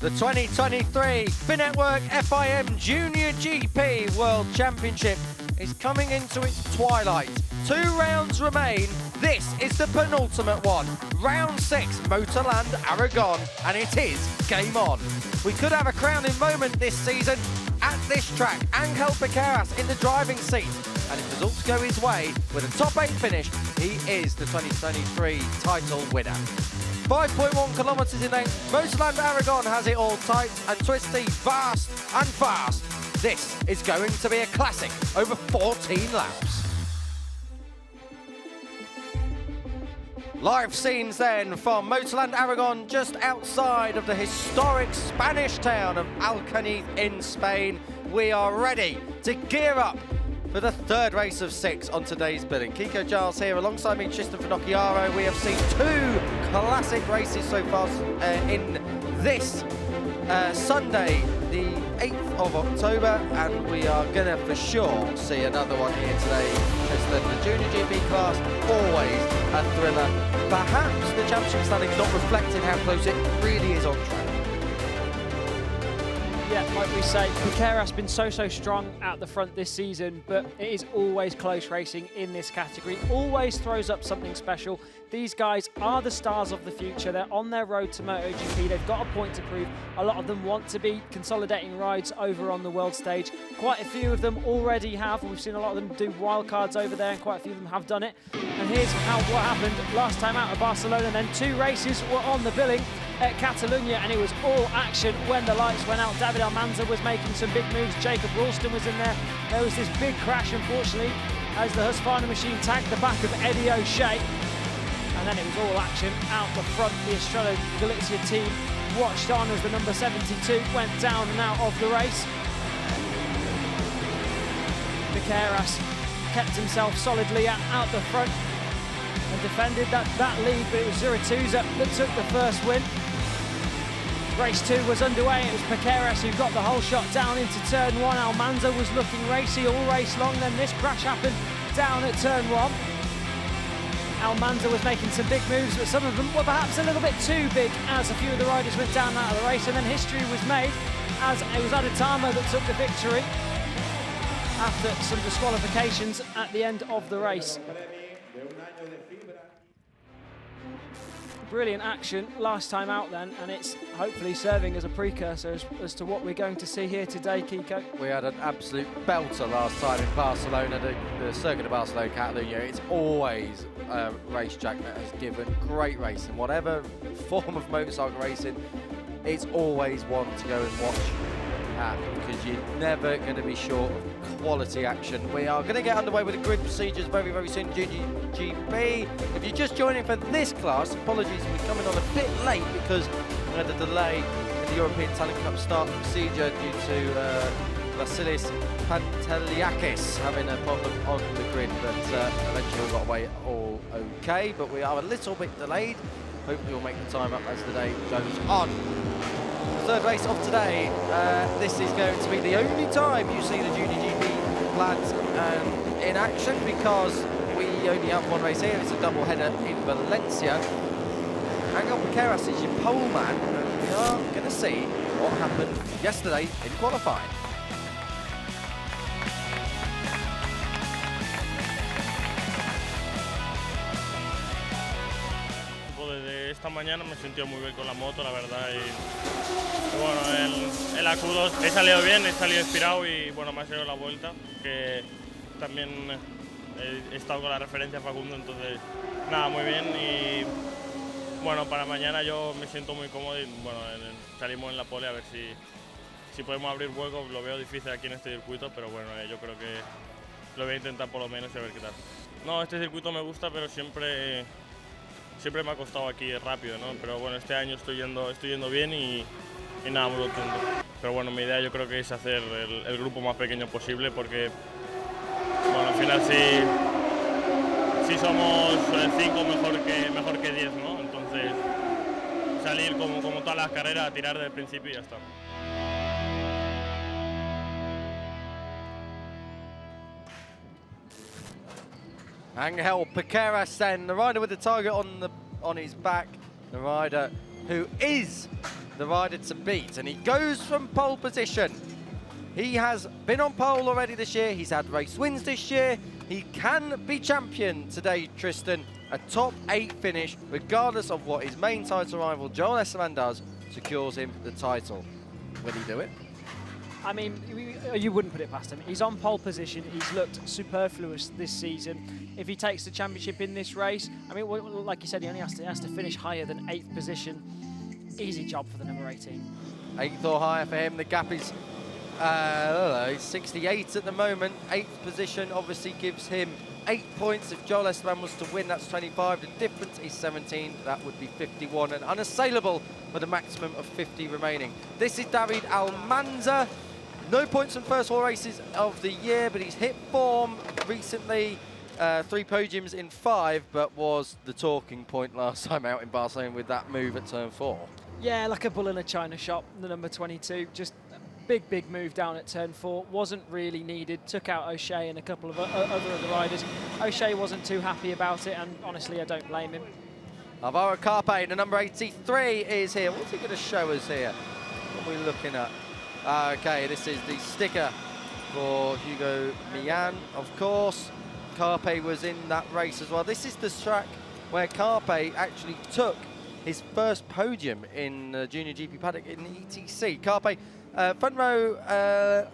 The 2023 Finetwork FIM JuniorGP World Championship is coming into its twilight. 2 rounds remain. This is the penultimate one. Round 6, MotorLand Aragon, and it is game on. We could have a crowning moment this season at this track. Angel Piqueras in the driving seat. And if results go his way, with a top 8 finish, he is the 2023 title winner. 5.1 kilometres in length, MotorLand Aragon has it all tight and twisty, vast and fast. This is going to be a classic over 14 laps. Live scenes then from MotorLand Aragon just outside of the historic Spanish town of Alcañiz in Spain. We are ready to gear up for the 3rd race of 6 on today's billing. Kiko Giles here alongside me, Tristan Finocchiaro. We have seen 2 classic races so far in this Sunday, the 8th of October, and we are gonna for sure see another one here today. Tristan, the JuniorGP class, always a thriller. Perhaps the championship standings not reflecting how close it really is on track. Yeah, like we say, Piqueras has been so strong at the front this season, but it is always close racing in this category. Always throws up something special. These guys are the stars of the future. They're on their road to MotoGP. They've got a point to prove. A lot of them want to be consolidating rides over on the world stage. Quite a few of them already have. We've seen a lot of them do wildcards over there, and quite a few of them have done it. And here's what happened last time out of Barcelona. And then 2 races were on the billing at Catalunya, and it was all action when the lights went out. David Almanza was making some big moves. Jacob Ralston was in there. There was this big crash, unfortunately, as the Husqvarna machine tagged the back of Eddie O'Shea. And then it was all action out the front. The Estrella Galicia team watched on as the number 72 went down and out of the race. Piqueras kept himself solidly out the front and defended that lead, but it was Zurituza that took the first win. Race 2 was underway. It was Piqueras who got the whole shot down into turn 1. Almanza was looking racy all race long. Then this crash happened down at turn 1. Almanza was making some big moves, but some of them were perhaps a little bit too big as a few of the riders went down out of the race. And then history was made as it was Adetama that took the victory after some disqualifications at the end of the race. Brilliant action last time out then, and it's hopefully serving as a precursor as to what we're going to see here today, Kiko. We had an absolute belter last time in Barcelona, the Circuit of Barcelona, Catalunya. It's always a racetrack that has given great racing. Whatever form of motorcycle racing, it's always one to go and watch at, because you're never going to be short of quality action. We are going to get underway with the grid procedures very soon. JuniorGP. If you're just joining for this class, apologies, we're coming on a bit late because we had a delay in the European Talent Cup start procedure due to Vasilis Panteliakis having a problem on the grid, but eventually got away all okay. But we are a little bit delayed. Hopefully we'll make the time up as the day goes on. 3rd race of today. This is going to be the only time you see the JuniorGP lads in action, because we only have 1 race here. It's a double header in Valencia. Angel Piqueras is your pole man, and we are going to see what happened yesterday in qualifying. Esta mañana me he sentido muy bien con la moto, la verdad, y bueno, el AQ2 he salido bien, he salido inspirado y bueno, me ha salido la vuelta, que también he estado con la referencia Facundo, entonces nada, muy bien. Y bueno, para mañana yo me siento muy cómodo y bueno, salimos en la pole a ver si podemos abrir huecos. Lo veo difícil aquí en este circuito, pero bueno, yo creo que lo voy a intentar por lo menos y a ver qué tal. No, este circuito me gusta, pero siempre me ha costado aquí rápido, ¿no? Pero bueno, este año estoy yendo bien y nada, muy contento. Pero bueno, mi idea yo creo que es hacer el grupo más pequeño posible, porque bueno, al final si somos 5 mejor que 10, ¿no? Entonces salir como todas las carreras, a tirar desde el principio y ya está. Angel Piqueras then, the rider with the target on his back, the rider who is the rider to beat, and he goes from pole position. He has been on pole already this year. He's had race wins this year. He can be champion today, Tristan. A top 8 finish, regardless of what his main title rival, Joel Esteban, does, secures him the title. Will he do it? I mean, you wouldn't put it past him. He's on pole position. He's looked superfluous this season. If he takes the championship in this race, I mean, like you said, he only has to finish higher than 8th position. Easy job for the number 18. 8th or higher for him. The gap is 68 at the moment. 8th position obviously gives him 8 points. If Joel Esteban was to win, that's 25. The difference is 17. That would be 51 and unassailable with a maximum of 50 remaining. This is David Almanza. No points from first 4 races of the year, but he's hit form recently. 3 podiums in 5, but was the talking point last time out in Barcelona with that move at turn 4. Yeah, like a bull in a china shop, the number 22. Just big move down at turn 4. Wasn't really needed. Took out O'Shea and a couple of other riders. O'Shea wasn't too happy about it, and honestly, I don't blame him. Alvaro Carpe, the number 83, is here. What's he going to show us here? What are we looking at? Okay, this is the sticker for Hugo Millan, of course. Carpe was in that race as well. This is the track where Carpe actually took his first podium in Junior GP paddock in ETC. Carpe, front row,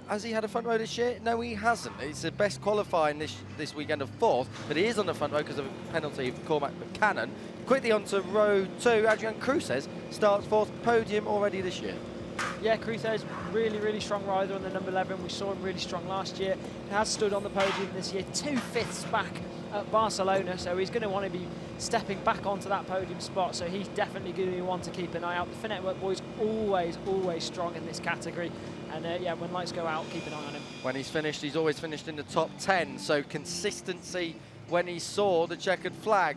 has he had a front row this year? No, he hasn't. It's the best qualifying this weekend of 4th, but he is on the front row because of a penalty for Cormac Buchanan. Quickly onto row 2, Adrian Cruces starts 4th, podium already this year. Yeah, Cruces, really strong rider on the number 11. We saw him really strong last year. He has stood on the podium this year, 2/5 back at Barcelona, so he's going to want to be stepping back onto that podium spot, so he's definitely going to want to keep an eye out. The Finetwork boys always strong in this category, and yeah, when lights go out, keep an eye on him. When he's finished, he's always finished in the top 10, so consistency when he saw the checkered flag.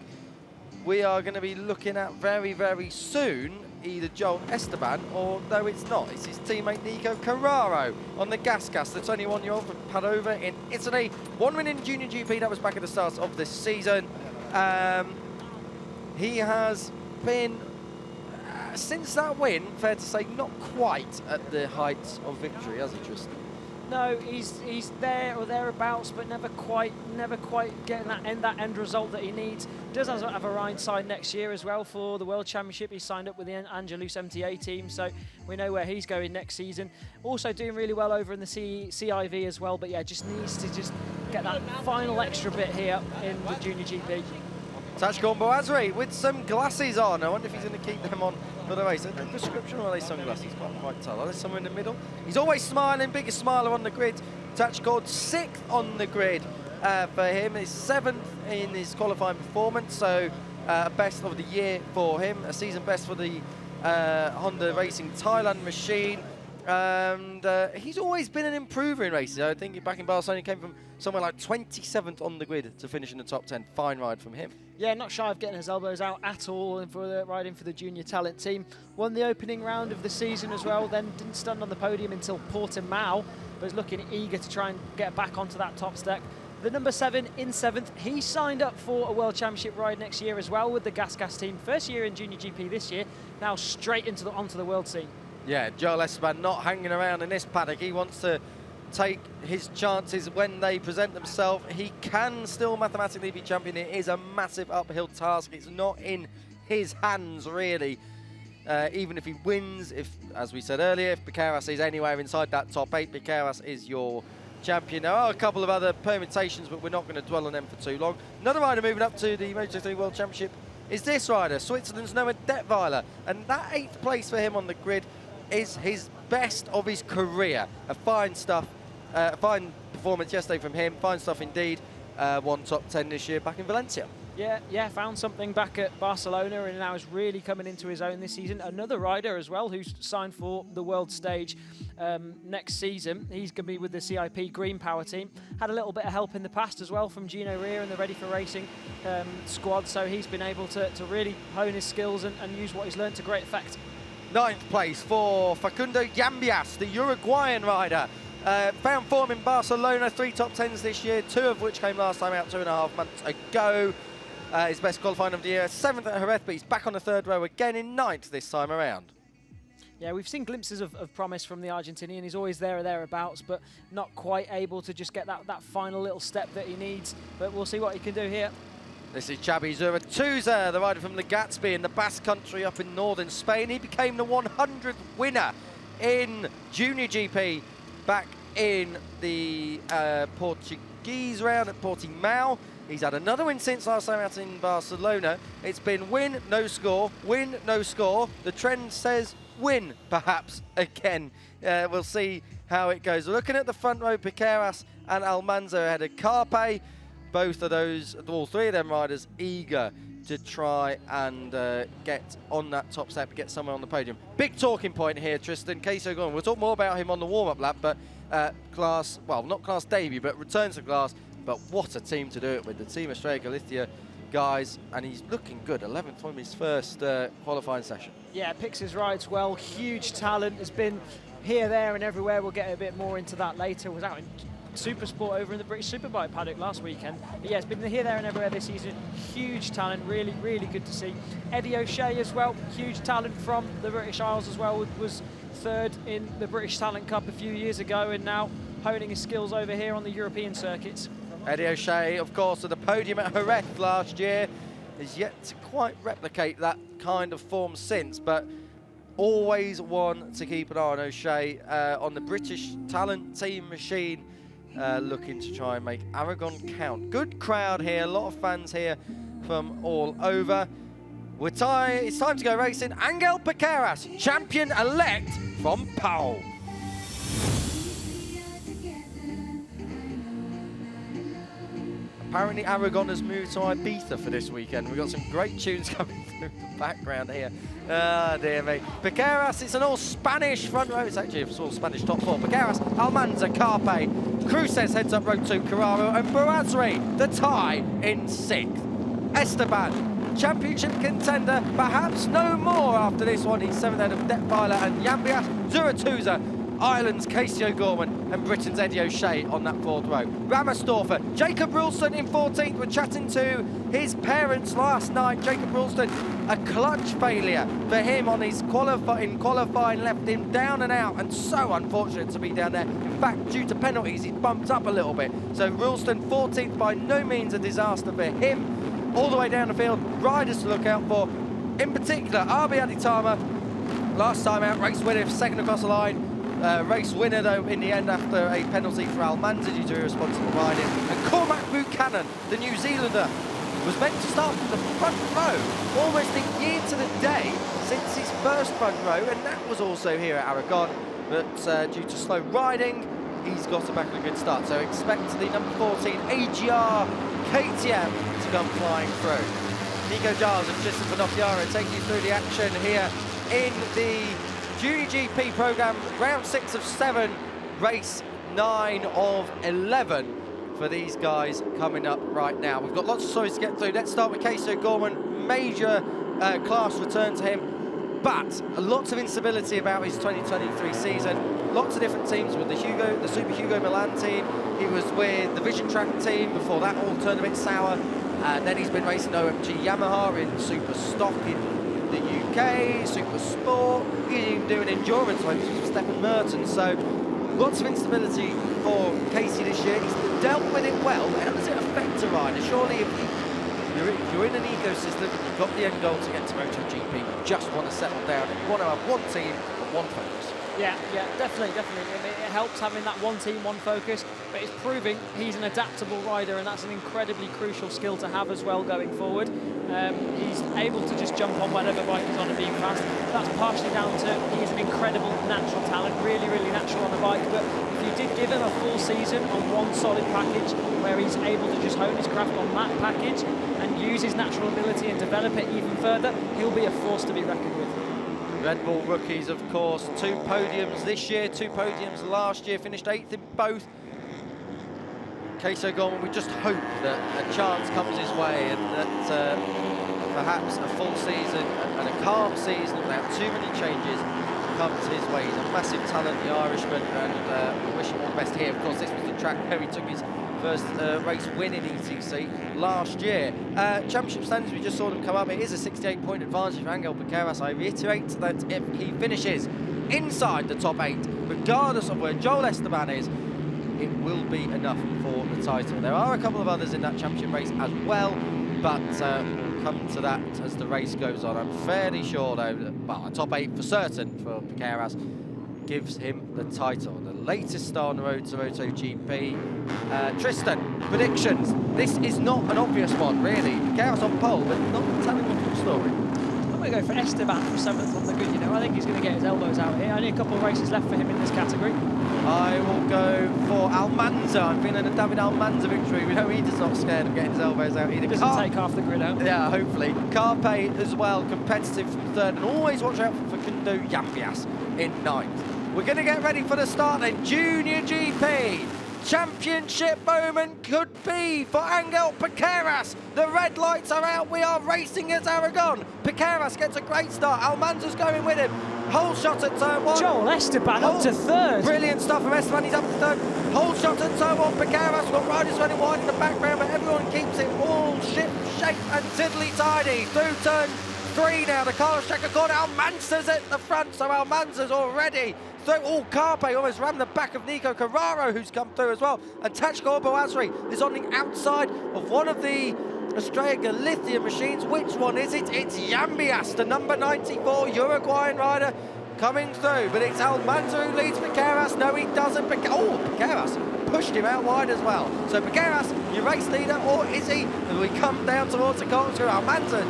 We are going to be looking at very soon either Joel Esteban or, no, it's not, it's his teammate Nico Carraro on the gas, the 21-year-old from Padova in Italy. 1 win in Junior GP, that was back at the start of this season. He has been, since that win, fair to say, not quite at the heights of victory, has he, Tristan? No, he's there or thereabouts, but never quite getting that end result that he needs. Does have a ride side next year as well for the World Championship. He's signed up with the Angelus MTA team, so we know where he's going next season. Also doing really well over in the CIV as well, but yeah, just needs to just get that final extra bit here in the Junior GP. Tachkon Boazri with some glasses on. I wonder if he's going to keep them on for the race. Are they prescription or are they sunglasses? Can't quite tell. Are they somewhere in the middle? He's always smiling, biggest smiler on the grid. Tachkon 6th on the grid for him. He's 7th in his qualifying performance, so best of the year for him. A season best for the Honda Racing Thailand machine. And he's always been an improver in races. I think back in Barcelona he came from somewhere like 27th on the grid to finish in the top 10. Fine ride from him. Yeah, not shy of getting his elbows out at all and for riding for the junior talent team. Won the opening round of the season as well, then didn't stand on the podium until Portimao, but is looking eager to try and get back onto that top stack. The number 7 in 7th, he signed up for a World Championship ride next year as well with the Gas team. First year in Junior GP this year, now straight onto the world scene. Yeah, Joel Esteban not hanging around in this paddock. He wants to take his chances when they present themselves. He can still mathematically be champion. It is a massive uphill task. It's not in his hands, really. Even if he wins, as we said earlier, if Piqueras is anywhere inside that top 8, Piqueras is your champion. There are a couple of other permutations, but we're not going to dwell on them for too long. Another rider moving up to the Moto3 World Championship is this rider, Switzerland's Noah Detweiler. And that 8th place for him on the grid is his best of his career. A fine performance yesterday from him. Fine stuff indeed. Won top 10 this year back in Valencia. Yeah, found something back at Barcelona and now is really coming into his own this season. Another rider as well who's signed for the world stage next season. He's going to be with the CIP Green Power team. Had a little bit of help in the past as well from Gino Rea and the Ready for Racing squad, so he's been able to really hone his skills and use what he's learned to great effect. 9th place for Facundo Yambias, the Uruguayan rider. Found form in Barcelona, 3 top 10s this year, 2 of which came last time out 2.5 months ago. His best qualifying of the year, 7th at Jerez, but he's back on the 3rd row again in 9th this time around. Yeah, we've seen glimpses of promise from the Argentinian. He's always there or thereabouts, but not quite able to just get that final little step that he needs. But we'll see what he can do here. This is Xabi Zuratouza, the rider from Legazpi in the Basque Country up in northern Spain. He became the 100th winner in JuniorGP back in the Portuguese round at Portimao. He's had another win since last time out in Barcelona. It's been win, no score, win, no score. The trend says win, perhaps, again. We'll see how it goes. Looking at the front row, Piqueras and Almanza ahead of Carpe. Both of those, all three of them riders eager to try and get on that top step, get somewhere on the podium. Big talking point here, Tristan. Keso Gorman. We'll talk more about him on the warm-up lap, but class, well, not class debut, but returns to class. But what a team to do it with, the Team Australia Galicia guys, and he's looking good. 11th from his first qualifying session. Yeah, picks his rides well. Huge talent. Has been here, there, and everywhere. We'll get a bit more into that later. Was out in Supersport over in the British Superbike paddock last weekend. But yeah, it's been here, there, and everywhere this season. Huge talent. Really, really good to see. Eddie O'Shea as well. Huge talent from the British Isles as well. Was third in the British Talent Cup a few years ago, and now honing his skills over here on the European circuits. Eddie O'Shea, of course, at the podium at Jerez last year, is yet to quite replicate that kind of form since, but always one to keep an eye on. O'Shea on the British Talent Team machine, looking to try and make Aragon count. Good crowd here, a lot of fans here from all over. It's time to go racing. Angel Piqueras, champion-elect from Pau. Apparently Aragon has moved to Ibiza for this weekend. We've got some great tunes coming through the background here. Ah, dear me. Piqueras, it's an all-Spanish front row. It's actually an all-Spanish top four. Piqueras, Almanza, Carpe, Cruces heads up row 2, Carraro, and Boazri, the tie in 6th. Esteban, championship contender, perhaps no more after this one. He's 7th ahead of Detweiler and Yambias, Zuratouza, Ireland's Casey O'Gorman, and Britain's Eddie O'Shea on that 4th row. Ramersdorfer, Jacob Rulston in 14th. We're chatting to his parents last night. Jacob Rulston, a clutch failure for him on his qualifying, left him down and out, and so unfortunate to be down there. In fact, due to penalties, he's bumped up a little bit. So Rulston 14th, by no means a disaster for him. All the way down the field, riders to look out for. In particular, Arbi Aditama, last time out, race winner, 2nd across the line. Race winner, though, in the end after a penalty for Almanza due to irresponsible riding. And Cormac Buchanan, the New Zealander, was meant to start from the front row, almost a year to the day since his first front row, and that was also here at Aragon. But due to slow riding, he's got a back in a good start. So expect the number 14 AGR KTM to come flying through. Nico Giles and Tristan Finocchiaro take you through the action here in the JuniorGP programme, round 6 of 7, race 9 of 11 for these guys coming up right now. We've got lots of stories to get through. Let's start with Casey O'Gorman. Major class return to him, but lots of instability about his 2023 season. Lots of different teams with the Super Hugo Milan team. He was with the Vision Track team before that all turned a bit sour. And then he's been racing OMG Yamaha in Super Stock in the UK, Super Sport. He's even doing endurance races with Stefan Merton. So lots of instability for Casey this year. He's dealt with it well. How does it affect a rider? Surely if you're in an ecosystem, you've got the end goal to get to MotoGP, you just want to settle down and you want to have one team and one focus. Yeah, definitely. It helps having that one team, one focus, but it's proving he's an adaptable rider, and that's an incredibly crucial skill to have as well going forward. He's able to just jump on whatever bike he's on and being fast. That's partially down to he's an incredible natural talent, really natural on the bike, but if you did give him a full season on one solid package where he's able to just hone his craft on that package and use his natural ability and develop it even further, he'll be a force to be reckoned with. Red Bull rookies, of course, 2 podiums this year, 2 podiums last year, finished 8th in both. Casey O'Gorman, we just hope that a chance comes his way and that perhaps a full season and a calm season without too many changes comes his way. He's a massive talent, the Irishman, and we wish him all the best here. Of course, this was the track where he took his first race win in ETC last year. Championship standings, we just saw them come up. It is a 68-point advantage for Angel Piqueras. I reiterate that if he finishes inside the top 8, regardless of where Joel Esteban is, it will be enough for the title. There are a couple of others in that championship race as well, but we'll come to that as the race goes on. I'm fairly sure, though, that, well, a top 8 for certain for Piqueras gives him the title. The latest star on the road to MotoGP. Tristan, predictions. This is not an obvious one, really. Piqueras on pole, but not telling the full story. I'm going to go for Esteban from 7th on the grid, you know. I think he's going to get his elbows out here. Only a couple of races left for him in this category. I will go for Almanza. I'm feeling a David Almanza victory. We know he does not scared of getting his elbows out either. Doesn't take half the grid out. Yeah, hopefully. Carpe as well, competitive from 3rd. And always watch out for Facundo Yambias in 9th. We're going to get ready for the start then. Junior GP. Championship moment could be for Angel Piqueras. The red lights are out. We are racing at Aragon. Piqueras gets a great start. Almanza's going with him. Whole shot at turn 1. Joel Esteban up to 3rd. Brilliant stuff from Esteban. He's up to 3rd. Whole shot at turn 1. Piqueras. We've got riders running wide in the background, but everyone keeps it all ship shape and tiddly-tidy. Through turn 3 now. The Carlos Checker corner. Almanza's at the front, so Almanza's already through. Oh, Carpe almost rammed the back of Nico Carraro, who's come through as well. And Tachko Boazri is on the outside of one of the Estrella Galicia machines. Which one is it? It's Yambias, the number 94 Uruguayan rider, coming through. But it's Almanza who leads Piqueras. No, he doesn't. Piqueras pushed him out wide as well. So Piqueras, your race leader, or is he? As we come down towards the corner, Almanza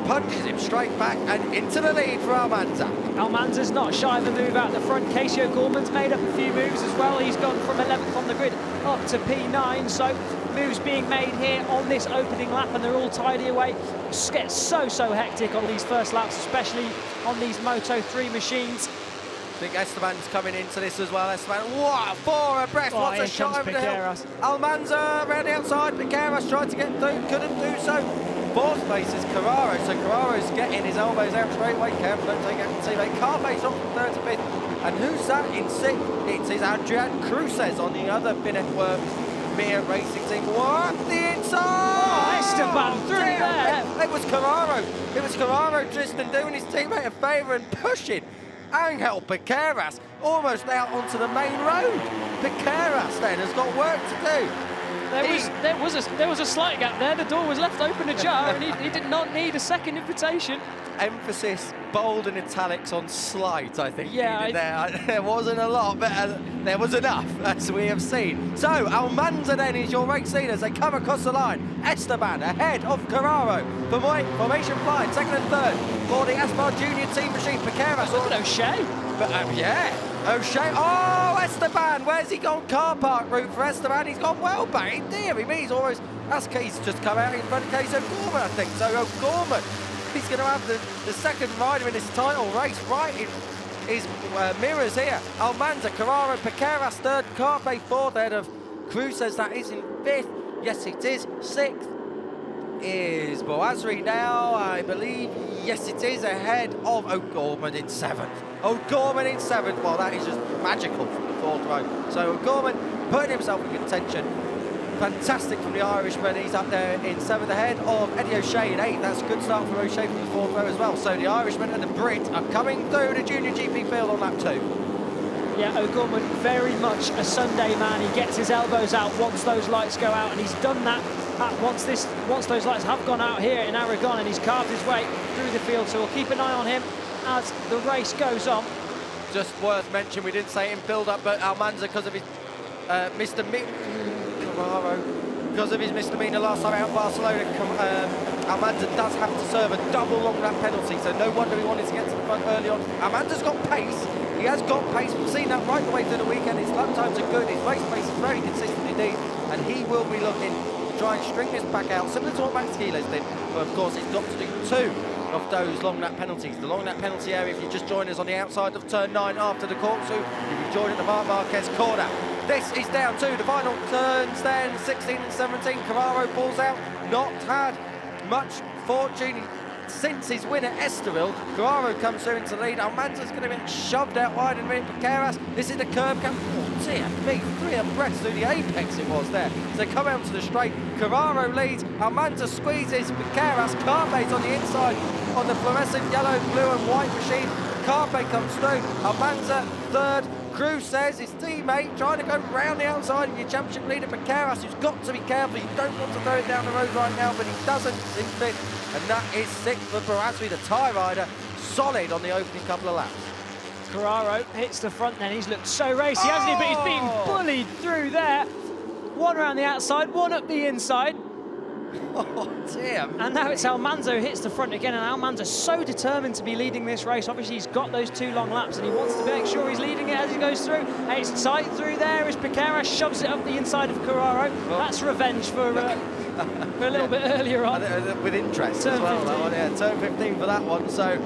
punches him straight back and into the lead for Almanza. Almanza's not shy of a move out the front. Casey O'Gorman's made up a few moves as well. He's gone from 11th on the grid up to P9, so moves being made here on this opening lap, and they're all tidy away. It gets so hectic on these first laps, especially on these Moto3 machines. I think Esteban's coming into this as well. Esteban, what, 4 abreast, Oh, what's a shot over the hill. Almanza around the outside, Piqueras tried to get through, couldn't do so. 4th place is Carraro, so Carraro's getting his elbows out straight away. Careful, don't take out the teammate. Carpe's off from 3rd to 5th. And who's that in 6th? It is Adrian Cruces on the other Finetwork Mir Racing team. What? The inside! Oh, Esteban through there. It was Carraro. It was Carraro, Tristan, doing his teammate a favour and pushing Angel Piqueras almost out onto the main road. Piqueras then has got work to do. There was a slight gap there. The door was left open ajar, and he did not need a second invitation. Emphasis, bold and italics on slight, I think. Yeah, there wasn't a lot, but there was enough, as we have seen. So, Almanza then is your race leader as they come across the line. Esteban ahead of Carraro. Formation flying, 2nd and 3rd for the Aspar Junior team machine. Piqueras. Look at O'Shea. But, yeah. O'Shea, oh, Esteban, where's he gone? Car park route for Esteban. He's gone well back in theory. He's almost, that's Case just come out in front of Case O'Gorman, I think. So O'Gorman, he's going to have the second rider in this title race right in his mirrors here. Almanza, Carraro, Piqueras 3rd, Carpe 4th, ahead of Cruces, that is in 5th. Yes, it is. 6th is Boazri now, I believe. Yes, it is, ahead of O'Gorman in 7th. O'Gorman in 7th. Well, that is just magical from the 4th row. So O'Gorman putting himself in contention. Fantastic from the Irishman. He's up there in 7th, ahead of Eddie O'Shea in 8th. That's a good start from O'Shea from the 4th row as well. So the Irishman and the Brit are coming through the Junior GP field on lap 2. Yeah, O'Gorman very much a Sunday man. He gets his elbows out once those lights go out, and he's done that once those lights have gone out here in Aragon, and he's carved his way through the field. So we'll keep an eye on him as the race goes on. Just worth mentioning, we didn't say it in build-up, but Almanza, because of his because of his misdemeanor last time out in Barcelona, Almanza does have to serve a double long lap penalty, so no wonder he wanted to get to the front early on. Almanza's got pace. He has got pace. We've seen that right the way through the weekend. His lap times are good. His race pace is very consistent indeed, and he will be looking to try and string this back out, similar to what Max Keeler's did. But of course, he's got to do 2 of those long lap penalties. The long lap penalty area, if you just join us on the outside of turn 9 after the corkscrew, you'll be joining the Marc Marquez corner. This is down to the final turns then, 16 and 17. Carraro pulls out, not had much fortune since his win at Estoril. Carraro comes through into the lead. Almanza's going to be shoved out wide in a minute. Piqueras, this is the curb cap. dear me, 3 abreast through the apex it was there. So they come out to the straight. Carraro leads, Almanza squeezes, Piqueras, Carpe's on the inside on the fluorescent yellow, blue and white machine. Carpe comes through, Almanza third. Cruz says his teammate trying to go round the outside of your championship leader Piqueras, who's got to be careful. You don't want to throw it down the road right now, but he doesn't. He's in fifth, and that is sixth for Barassi, the tie rider, solid on the opening couple of laps. Carraro hits the front then. He's looked so racy, hasn't he? But he's being bullied through there. One around the outside, one up the inside. Oh dear. And now it's Almanza who hits the front again, and Almanza's so determined to be leading this race. Obviously he's got those 2 long laps and he wants to make sure he's leading it as he goes through. And it's tight through there as Piqueras shoves it up the inside of Carraro. Well, that's revenge for a little bit earlier on. With interest Turn as well, 15. that one, yeah, turn 15 for that one. So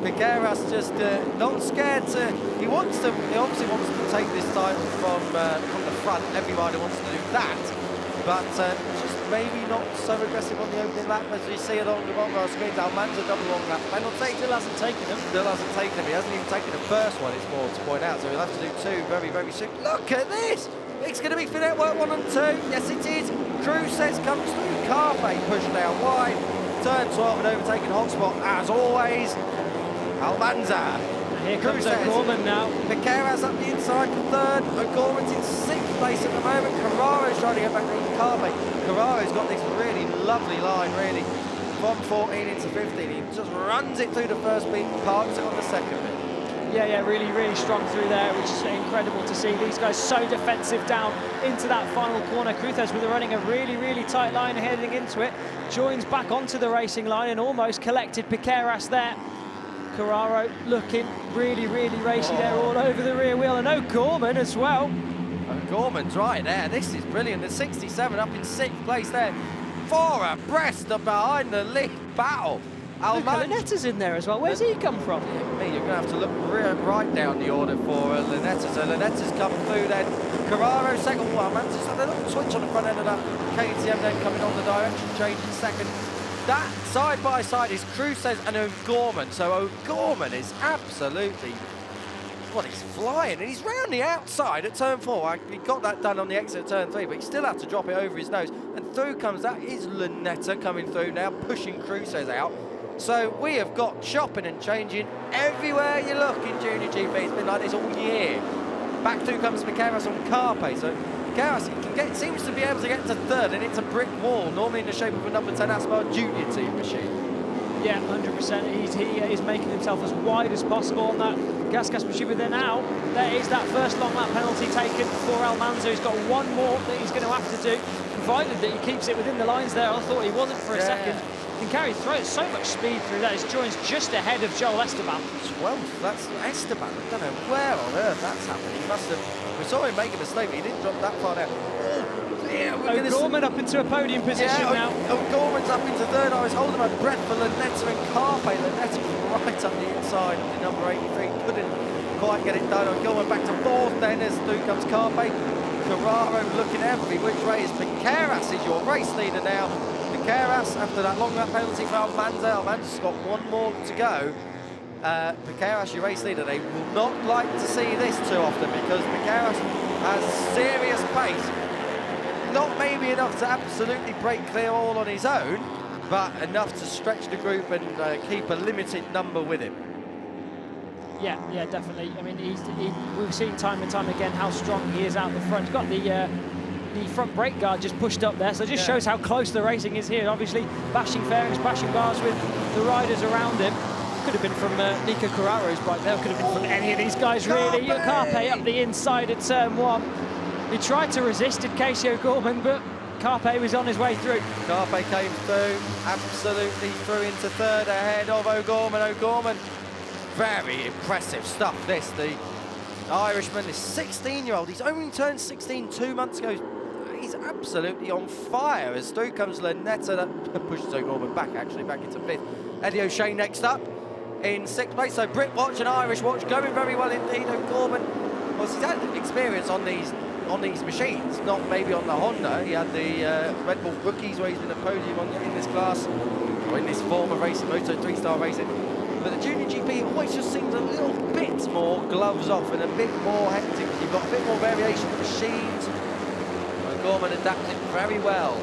Piqueras just not scared to, he obviously wants to take this title from the front. Every rider wants to do that. But just maybe not so aggressive on the opening lap as we see it on the bottom of our screens. Almanza double long lap penalty. Still hasn't taken him. Still hasn't taken him. He hasn't even taken the first one, it's more to point out. So he'll have to do 2 very, very soon. Look at this! It's going to be Finetwork 1 and 2. Yes, it is. Cruz says comes through. Carpe pushed down wide. Turn 12 and overtaking hotspot as always. Almanza. Here comes O'Gorman now. Piqueras up the inside for third. O'Gorman's in 6th place at the moment. Carraro's trying to get back to Carpe. Carraro's got this really lovely line, really, from 14 into 15. He just runs it through the first beat, parks it on the second bit. Yeah, really, really strong through there, which is incredible to see. These guys so defensive down into that final corner. Cruz with running a really, really tight line heading into it. Joins back onto the racing line and almost collected Piqueras there. Carraro looking really, really racy there all over the rear wheel, and O'Gorman as well. O'Gorman's right there. This is brilliant. The 67 up in 6th place there. 4 abreast behind the lead battle. Linetta's in there as well. Where's he come from? You're going to have to look right down the order for Linetta. So Linetta's come through then. Carraro second. Well, Almanza's had a little switch on the front end of that KTM then coming on the direction change in second. That side by side is Cruz and O'Gorman. So O'Gorman is absolutely, well, he's flying and he's round the outside at turn 4. He got that done on the exit at turn 3, but he still had to drop it over his nose. And through comes, that is Linetta coming through now, pushing Cruz out. So we have got chopping and changing everywhere you look in Junior GP. It's been like this all year. Back through comes Piqueras on Carpe. So Piqueras seems to be able to get to third, and it's a brick wall, normally in the shape of a number 10 Asphalt Junior team machine. Yeah, 100%. He is making himself as wide as possible on that gas machine. But then now, there is that first long lap penalty taken for Almanza. He's got one more that he's going to have to do, provided that he keeps it within the lines there. I thought he wasn't for a second. He can carry through so much speed through that. His joins just ahead of Joel Esteban. 12th, that's Esteban. I don't know where on earth that's happened. He must have, we saw him make a mistake, but he didn't drop that far down. O'Gorman up into a podium position now. O'Gorman's up into third. I was holding my breath for Linetta and Carpe. Linetta was right up the inside of the number 83. Couldn't quite get it done. O'Gorman back to fourth then as through comes Carpe. Carraro looking every which way. Piqueras is your race leader now. Piqueras, after that long lap penalty for Almanza. Almanza's got one more to go. Piqueras, your race leader. They will not like to see this too often because Piqueras has serious pace. Not maybe enough to absolutely break clear all on his own, but enough to stretch the group and keep a limited number with him. Yeah, definitely. I mean, we've seen time and time again how strong he is out the front. He's got the front brake guard just pushed up there, so it just shows how close the racing is here. Obviously, bashing fairings, bashing bars with the riders around him. Could have been from Nico Carraro's bike there, could have been from any of these guys, really. Carpe up the inside at turn 1. He tried to resist it, Casey O'Gorman, but Carpe was on his way through. Carpe came through, absolutely through into third ahead of O'Gorman. O'Gorman, very impressive stuff this. The Irishman, this 16-year-old, he's only turned 16 2 months ago. He's absolutely on fire as through comes Linetta. That pushes O'Gorman back into 5th. Eddie O'Shea next up in 6th place. So Brit watch and Irish watch going very well indeed. O'Gorman, well, he's had experience on these machines, not maybe on the Honda. He had the Red Bull Rookies where he's been a podium in this class, or in this form of racing, Moto 3-star racing. But the Junior GP always just seems a little bit more gloves off and a bit more hectic. You've got a bit more variation of machines. O'Gorman adapted very well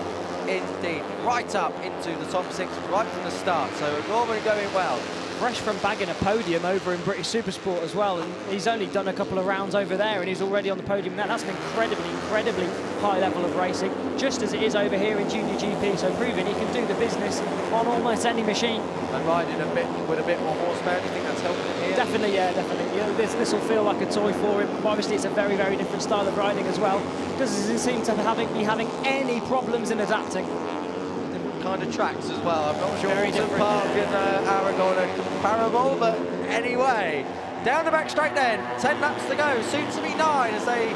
indeed, right up into the top 6 right from the start. So O'Gorman going well. Fresh from bagging a podium over in British Supersport as well, and he's only done a couple of rounds over there and he's already on the podium now. That's an incredibly high level of racing, just as it is over here in JuniorGP, so proving he can do the business on almost any machine. And riding a bit with a bit more horsepower, do you think that's helping him here? Definitely, yeah, definitely. You know, this will feel like a toy for him, but obviously it's a very different style of riding as well. Doesn't seem to be having any problems in adapting. Kind of tracks as well. I'm not sure Very Alton different. Park and Aragon are comparable, but anyway, down the back straight then, 10 laps to go, soon to be 9 as they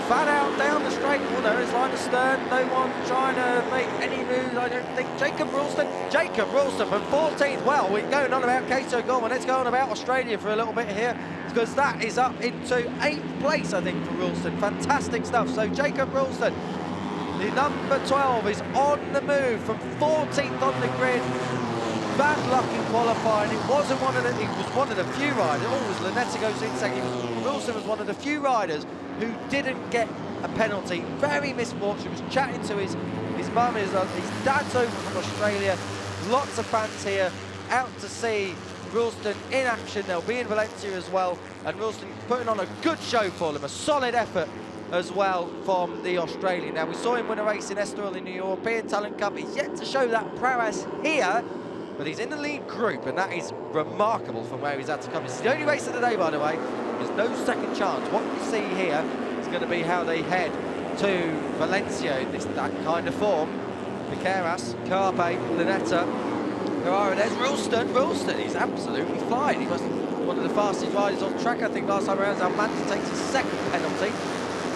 fan out down the straight. Well, no, it's line astern, no one trying to make any moves, I don't think. Jacob Ralston from 14th. Well, we're going on about Kato Gorman. Let's go on about Australia for a little bit here, because that is up into 8th place, I think, for Ralston. Fantastic stuff. So Jacob Ralston, the number 12, is on the move from 14th on the grid. Bad luck in qualifying. It was one of the few riders. Oh, it was Lanetta goes in second. Wilson was one of the few riders who didn't get a penalty. Very misfortunate. Was chatting to his mum, his dad's over from Australia. Lots of fans here out to see Ralston in action. They'll be in Valencia as well, and Ralston putting on a good show for them. A solid effort as well from the Australian. Now, we saw him win a race in Estoril in the European Talent Cup. He's yet to show that prowess here, but he's in the lead group, and that is remarkable from where he's had to come. It's the only race of the day, by the way. There's no second chance. What we see here is going to be how they head to Valencia in that kind of form. Piqueras, Carpe, Lanetta, Carrara. There's Ralston. Ralston, he's absolutely flying. He was one of the fastest riders on track. I think last time around, Almanza takes his second penalty.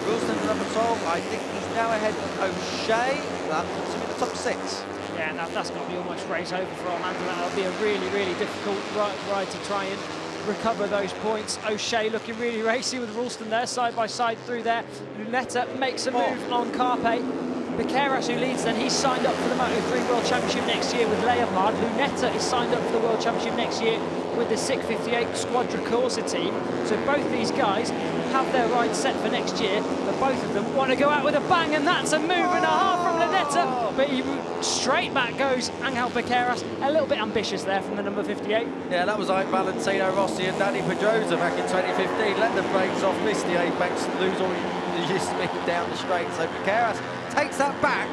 Ralston's number 12. I think he's now ahead of O'Shea. That puts him in the top 6. Yeah, and that's got to be almost race over for Amanda. That'll be a really difficult ride to try and recover those points. O'Shea looking really racy with Ralston there, side by side through there. Lunetta makes a move on Carpe. Piqueras, who leads, then he's signed up for the Moto3 World Championship next year with Leopard. Lunetta is signed up for the World Championship next year with the 658 Squadra Corsa team. So both these guys have their rides set for next year, but both of them want to go out with a bang, and that's a move and a half from Lunetta, but he straight back goes Angel Piqueras. A little bit ambitious there from the number 58. Yeah, that was like Valentino Rossi and Danny Pedrosa back in 2015. Let the brakes off, miss the apex, lose all your speed down the straight. So Piqueras takes that back.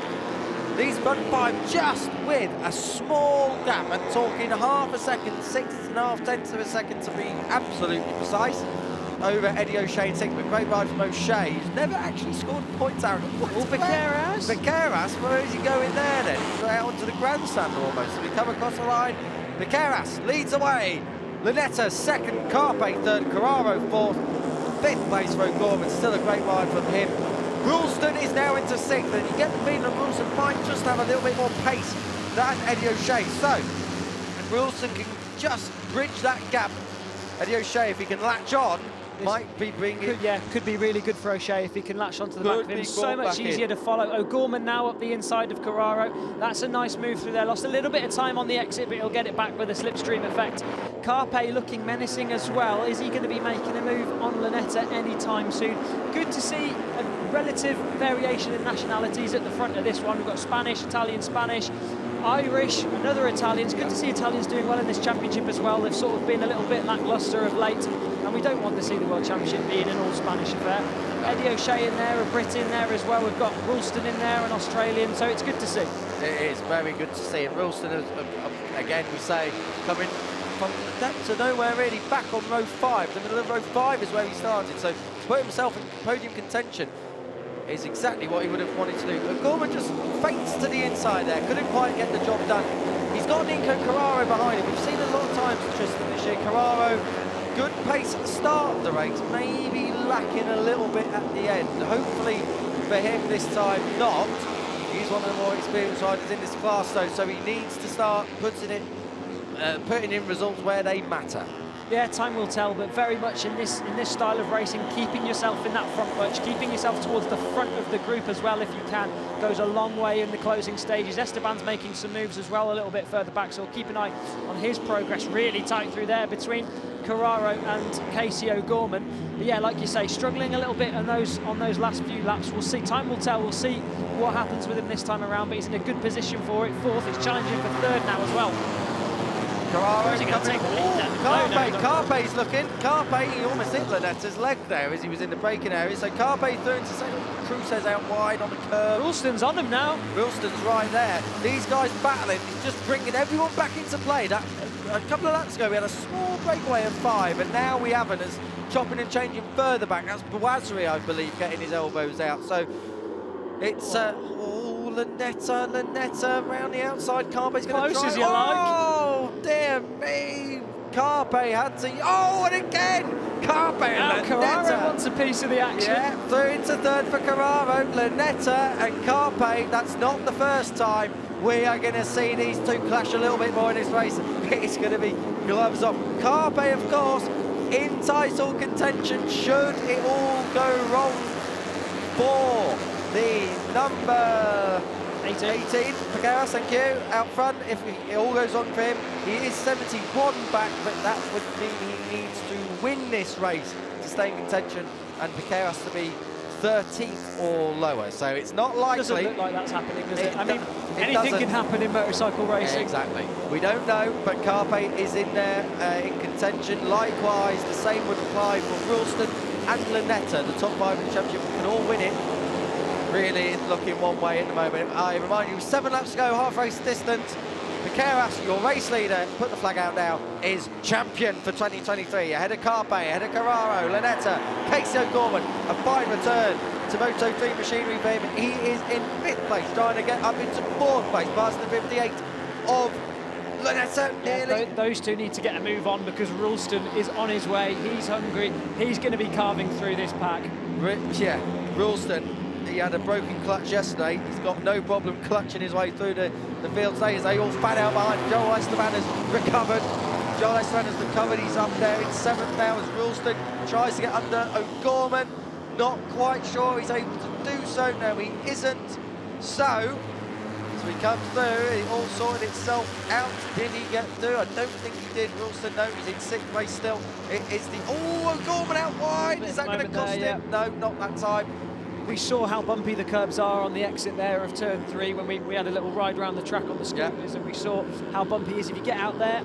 These front 5 just with a small gap, and talking half a second, 6.5 tenths of a second to be absolutely precise, over Eddie O'Shea in 6th, but great ride from O'Shea. He's never actually scored points out. Piqueras? Piqueras, where is he going there then? He's out onto the grandstand almost. So we come across the line. Piqueras leads away. Lunetta 2nd, Carpe 3rd, Carraro 4th, 5th place for O'Gorman. Still a great ride from him. Ralston is now into 6th, and you get the feeling that Ralston might just have a little bit more pace than Eddie O'Shea. So, if Ralston can just bridge that gap, Eddie O'Shea, if he can latch on, might be bringing... Could be really good for O'Shea if he can latch onto the back of him. So much easier to follow. O'Gorman now up the inside of Carraro. That's a nice move through there. Lost a little bit of time on the exit, but he'll get it back with a slipstream effect. Carpe looking menacing as well. Is he going to be making a move on Lunetta anytime soon? Good to see a relative variation in nationalities at the front of this one. We've got Spanish, Italian, Spanish, Irish, another Italian. It's good to see Italians doing well in this championship as well. They've sort of been a little bit lacklustre of late, and we don't want to see the World Championship being an all-Spanish affair. Eddie O'Shea in there, a Brit in there as well. We've got Ralston in there, an Australian, so it's good to see. It is very good to see. And Ralston, again, we say, coming from the depths of nowhere really, back on row 5. The middle of row 5 is where he started, so to put himself in podium contention is exactly what he would have wanted to do. But Gorman just faints to the inside there, couldn't quite get the job done. He's got Nico Carraro behind him. We've seen a lot of times, Tristan, this year. Carraro, good pace at the start of the race, maybe lacking a little bit at the end. Hopefully for him this time not. He's one of the more experienced riders in this class though, so he needs to start putting in results where they matter. Yeah, time will tell, but very much in this style of racing, keeping yourself in that front bunch, keeping yourself towards the front of the group as well if you can, goes a long way in the closing stages. Esteban's making some moves as well a little bit further back, so we'll keep an eye on his progress. Really tight through there between Carraro and Casey O'Gorman. But yeah, like you say, struggling a little bit on those last few laps. We'll see. Time will tell. We'll see what happens with him this time around. But he's in a good position for it. Fourth. He's challenging for third now as well. Carraro's going to take the lead then? Carpe's looking. Carpe, he almost hit Lanetta's leg there as he was in the braking area. So Carpe through into second. Cruces out wide on the curve. Ralston's on him now. Ralston's right there. These guys battling. He's just bringing everyone back into play. That a couple of laps ago we had a small breakaway of 5, and now we haven't. As chopping and changing further back. That's Bouazri, I believe, getting his elbows out. So it's Lanetta around the outside. Carpe's going to try. Close as you like. Oh, dear me. Carpe had to. Oh, and again. Carpe and Carraro wants a piece of the action. Yeah, through into third for Carraro. Lanetta and Carpe. That's not the first time. We are going to see these two clash a little bit more in this race. It's going to be gloves off. Carpe, of course, in title contention should it all go wrong for the number 18, Figueras, thank you, out front. If it all goes on for him, he is 71 back, but that would mean he needs to win this race to stay in contention, and Figueras to be 13th or lower. So it's not likely. Doesn't look like that's happening, does it? I mean, anything can happen in motorcycle racing. Exactly. We don't know, but Carpe is in there in contention. Likewise, the same would apply for Ralston and Lanetta. The top 5 in the championship can all win it. Really looking one way at the moment. I remind you, 7 laps to go, half race distance. Figueras, your race leader, put the flag out now, is champion for 2023. Ahead of Carpe, ahead of Carraro, Lanetta, Casey O'Gorman. A fine return to Moto3 machinery for him. He is in 5th place, trying to get up into 4th place, past the 58 of Lanetta. Yeah, those two need to get a move on because Ralston is on his way. He's hungry. He's going to be carving through this pack. Yeah, Ralston. He had a broken clutch yesterday. He's got no problem clutching his way through the field today as they all fan out behind. Joel Esteban has recovered. Joel Esteban has recovered. He's up there in 7th now as Ralston tries to get under O'Gorman. Not quite sure he's able to do so. No, he isn't. So, as we come through, it all sorted itself out. Did he get through? I don't think he did. Ralston, no, he's in 6th place still. It is the... Oh, O'Gorman out wide. Is that going to cost him? No, not that time. We saw how bumpy the curbs are on the exit there of turn 3 when we had a little ride around the track on the scooters, and we saw how bumpy it is. If you get out there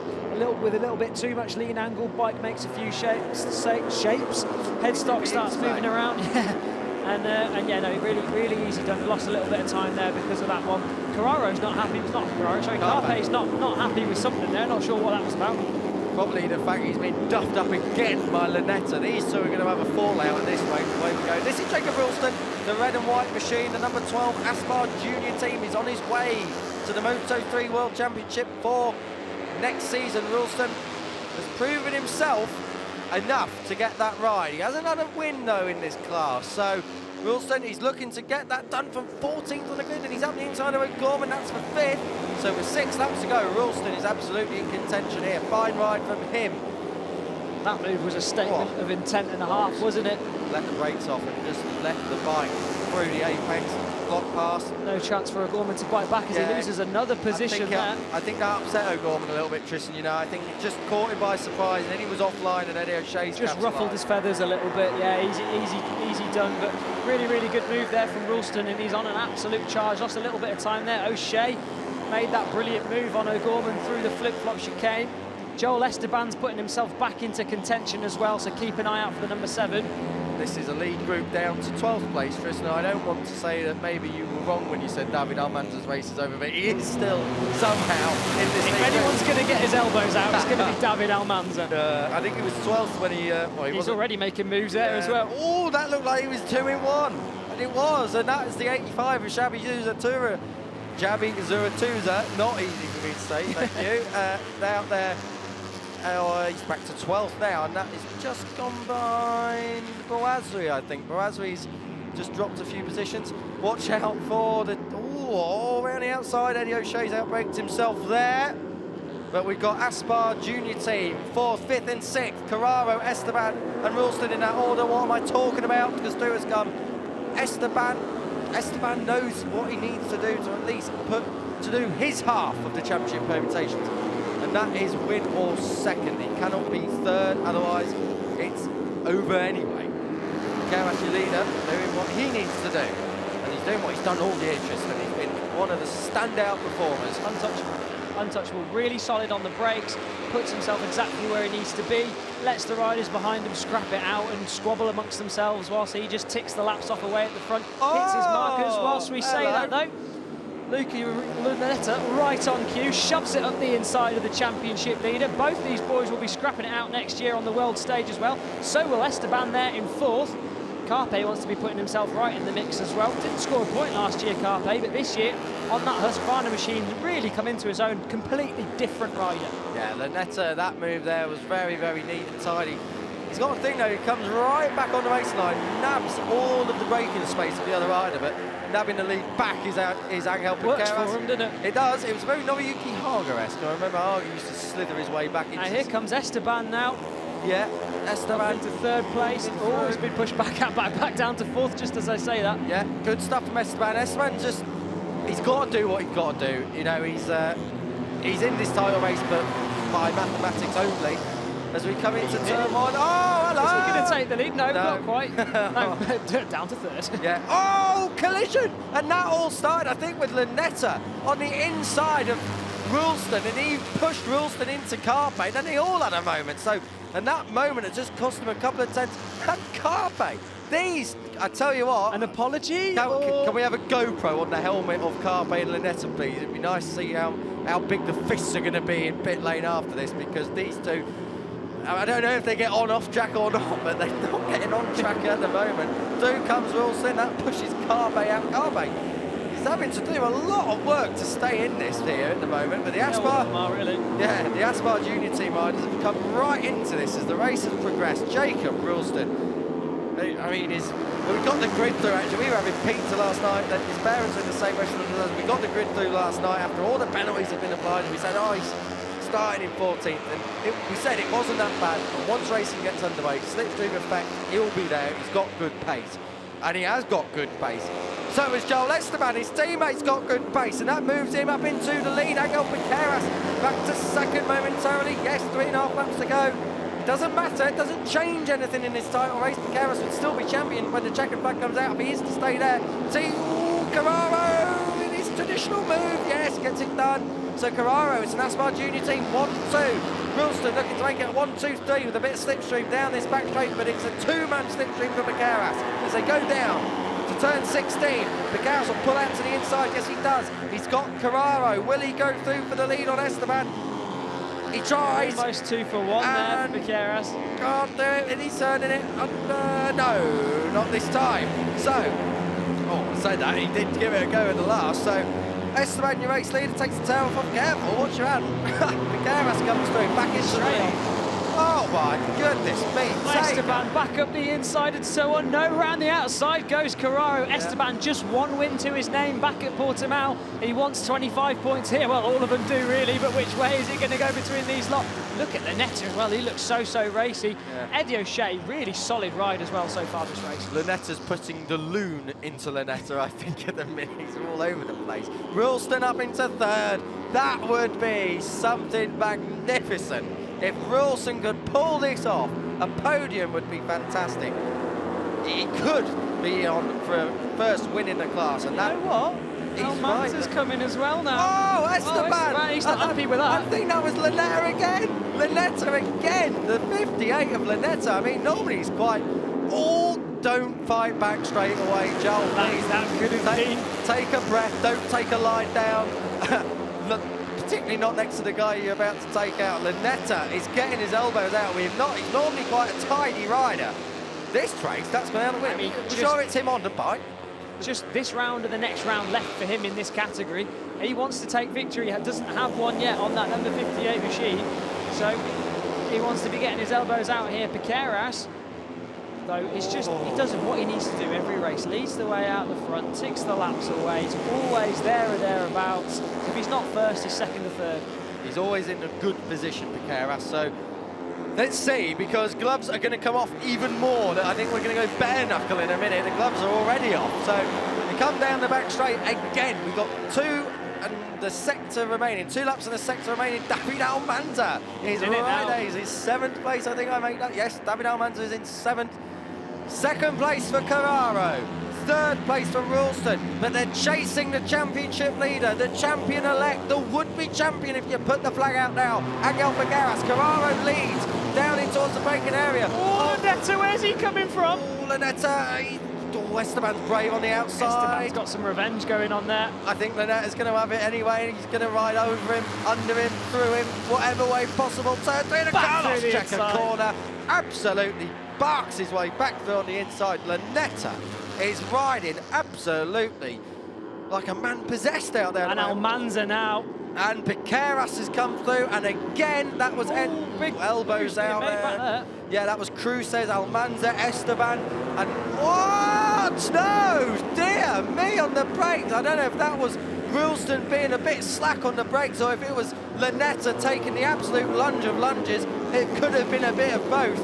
with a little bit too much lean angle, bike makes a few shapes, headstock starts moving around, and yeah, no, really easy done. Lost a little bit of time there because of that one. Carraro's not happy. It's not Carraro, sorry, Carpe's not happy with something there. Not sure what that was about. Probably the fact he's been duffed up again by Lanetta. These two are going to have a fallout in this way. The way we go. This is Jacob Ralston, the red and white machine. The number 12 Aspar Junior team is on his way to the Moto3 World Championship for next season. Ralston has proven himself enough to get that ride. He hasn't had a win though in this class. So Ralston, he's looking to get that done from 14th on the grid, and he's up the inside of O'Gorman. That's for 5th. So with 6 laps to go, Ralston is absolutely in contention here. Fine ride from him. That move was a statement of intent and a half, wasn't it? Let the brakes off and just let the bike through the apex, block past. No chance for O'Gorman to bite back as he loses another position there. I think that upset O'Gorman a little bit, Tristan, you know. I think it just caught him by surprise, and then he was offline, and Eddie O'Shea's just ruffled his feathers a little bit. Yeah, easy done, but really good move there from Ralston, and he's on an absolute charge. Lost a little bit of time there. O'Shea made that brilliant move on O'Gorman through the flip-flop chicane. Joel Esteban's putting himself back into contention as well, so keep an eye out for the number 7. This is a lead group down to 12th place, Tristan. I don't want to say that maybe you were wrong when you said David Almanza's race is over, but he is still somehow in this league. If anyone's going to get his elbows out, it's going to be David Almanza. I think it was 12th when he he's already making moves there as well. Oh, that looked like he was 2-in-1. And it was, and that is the 85 of Xabi Zuratura. Xabi Zuratuza, not easy for me to say, thank you. Out there. He's back to 12th now, and that is just gone by Bouazri, I think. Bouazri's just dropped a few positions. Watch out for the... Oh, around the outside. Eddie O'Shea's outbraked himself there. But we've got Aspar Junior team, 4th, 5th and 6th. Carraro, Esteban and Ralston in that order. What am I talking about? Because through has come Esteban knows what he needs to do to at least do his half of the championship permutations. And and that is win or second. He cannot be third, otherwise it's over anyway. Keras, your leader, doing what he needs to do, and he's doing what he's done all year, Tristan. He's been one of the standout performers. Untouchable, really solid on the brakes, puts himself exactly where he needs to be, lets the riders behind him scrap it out and squabble amongst themselves whilst he just ticks the laps off away at the front, hits his markers. Whilst we say that though, Luca Lunetta, right on cue, shoves it up the inside of the championship leader. Both these boys will be scrapping it out next year on the world stage as well. So will Esteban there in fourth. Carpe wants to be putting himself right in the mix as well. Didn't score a point last year, Carpe, but this year on that Husqvarna machine really come into his own. Completely different rider. Yeah, Lunetta, that move there was very, very neat and tidy. He's got a thing though, he comes right back on the race line, nabs all of the braking space of the other rider, but nabbing the lead back is Angel Piqueras. Works for him, didn't it? It does. It was very Noriyuki Haga-esque. I remember Haga used to slither his way back into... And here comes Esteban now. Yeah, Esteban to third place. Oh, he's been pushed back down to fourth, just as I say that. Yeah, good stuff from Esteban. Esteban just, he's got to do what he's got to do. You know, he's in this title race, but by mathematics only. As we come into turn one, oh, hello! Is he going to take the lead? No, not quite. No, down to third. Yeah. Oh, collision! And that all started, I think, with Lunetta on the inside of Rulston, and he pushed Rulston into Carpe, and then they all had a moment. So, and that moment had just cost him a couple of tenths. And Carpe, these, I tell you what. An apology? Can we have a GoPro on the helmet of Carpe and Lunetta, please? It'd be nice to see how big the fists are going to be in pit lane after this, because these two, I don't know if they get on off track or not, but they're not getting on track at the moment. Through comes Wilson, that pushes Carpe out. Carpe, he's having to do a lot of work to stay in this here at the moment, but the Aspar, the Aspar junior team riders have come right into this as the race has progressed. Jacob Rulston, I mean, we got the grid through actually. We were having pizza last night, that his parents were in the same restaurant as us. We got the grid through last night after all the penalties had been applied, and we said, oh, he's starting in 14th, and we said it wasn't that bad. And once racing gets underway, slipstream effect, he'll be there. He's got good pace, and he has got good pace. So has Joel Esteban. His teammates got good pace, and that moves him up into the lead. Angel Piqueras back to second momentarily. Yes, 3.5 laps to go. It doesn't matter. It doesn't change anything in this title race. Piqueras would still be champion when the checkered flag comes out. If he is to stay there, see Carraro in his traditional move. Yes, gets it done. So Carraro, it's an Aspar junior team, 1-2. Rulston looking to make it 1-2-3 with a bit of slipstream down this back straight, but it's a two-man slipstream for Piqueras as they go down to turn 16. Piqueras will pull out to the inside. Yes, he does. He's got Carraro. Will he go through for the lead on Esteban? He tries. Almost 2 for 1 there for Piqueras. Can't do it, and he's turning it under. No, not this time. So, I said that, he did give it a go in the last, so Esteban, your race leader, takes the tail off. Careful, watch your hand. Piqueras comes through, back in straight. Oh my goodness me. Esteban back up the inside and so on. No, round the outside goes Carraro. Yeah. Esteban just 1 win to his name back at Portimao. He wants 25 points here. Well, all of them do really, but which way is it going to go between these lot? Look at Lunetta as well. He looks so racy. Yeah. Eddie O'Shea, really solid ride as well so far this race. Lunetta's putting the loon into Lunetta, I think, at the minute. He's all over the place. Rulston up into third. That would be something magnificent. If Rulston could pull this off, a podium would be fantastic. He could be on for a first win in the class, and that. You know what? Almanza's coming as well now. Oh, Esteban! He's not happy with that. I think that was Lunetta again. Lunetta again. The 58 of Lunetta. I mean, normally he's quite. Oh, don't fight back straight away, Joel. Please. That could have been. Take a breath. Don't take a lie down. Particularly not next to the guy you're about to take out. Lunetta is getting his elbows out. He's normally quite a tidy rider. This race, that's going out the win. I mean, sure, it's him on the bike. Just this round and the next round left for him in this category. He wants to take victory. He doesn't have one yet on that number 58 machine. So he wants to be getting his elbows out here. Piqueras, though, it's just, he does what he needs to do every race. Leads the way out the front, ticks the laps away. He's always there or thereabouts. If he's not first, he's second or third. He's always in a good position, Piqueras. So let's see, because gloves are going to come off even more. I think we're going to go bare knuckle in a minute. The gloves are already off. So we come down the back straight again. We've got 2 and the sector remaining. 2 laps and the sector remaining. David Almanza is in it now. right. He's in 7th place, I think I made that. Yes, David Almanza is in 7th. 2nd place for Carraro. 3rd place for Ralston, but they're chasing the championship leader, the champion-elect, the would-be champion if you put the flag out now. Angel Figueras, Carraro leads down in towards the braking area. Oh, Lunetta, where's he coming from? Oh, Lunetta, Esteban's brave on the outside. Esteban's got some revenge going on there. I think Lunetta's going to have it anyway, and he's going to ride over him, under him, through him, whatever way possible. Turn 3 to Carlos Checker corner. Absolutely barks his way back through on the inside. Lunetta is riding absolutely like a man possessed out there. And Almanza now. And Piqueras has come through, and again, that was big elbows out there. Yeah, that was Cruces, Almanza, Esteban, and what? No, dear me, on the brakes. I don't know if that was Ralston being a bit slack on the brakes, or if it was Lunetta taking the absolute lunge of lunges. It could have been a bit of both.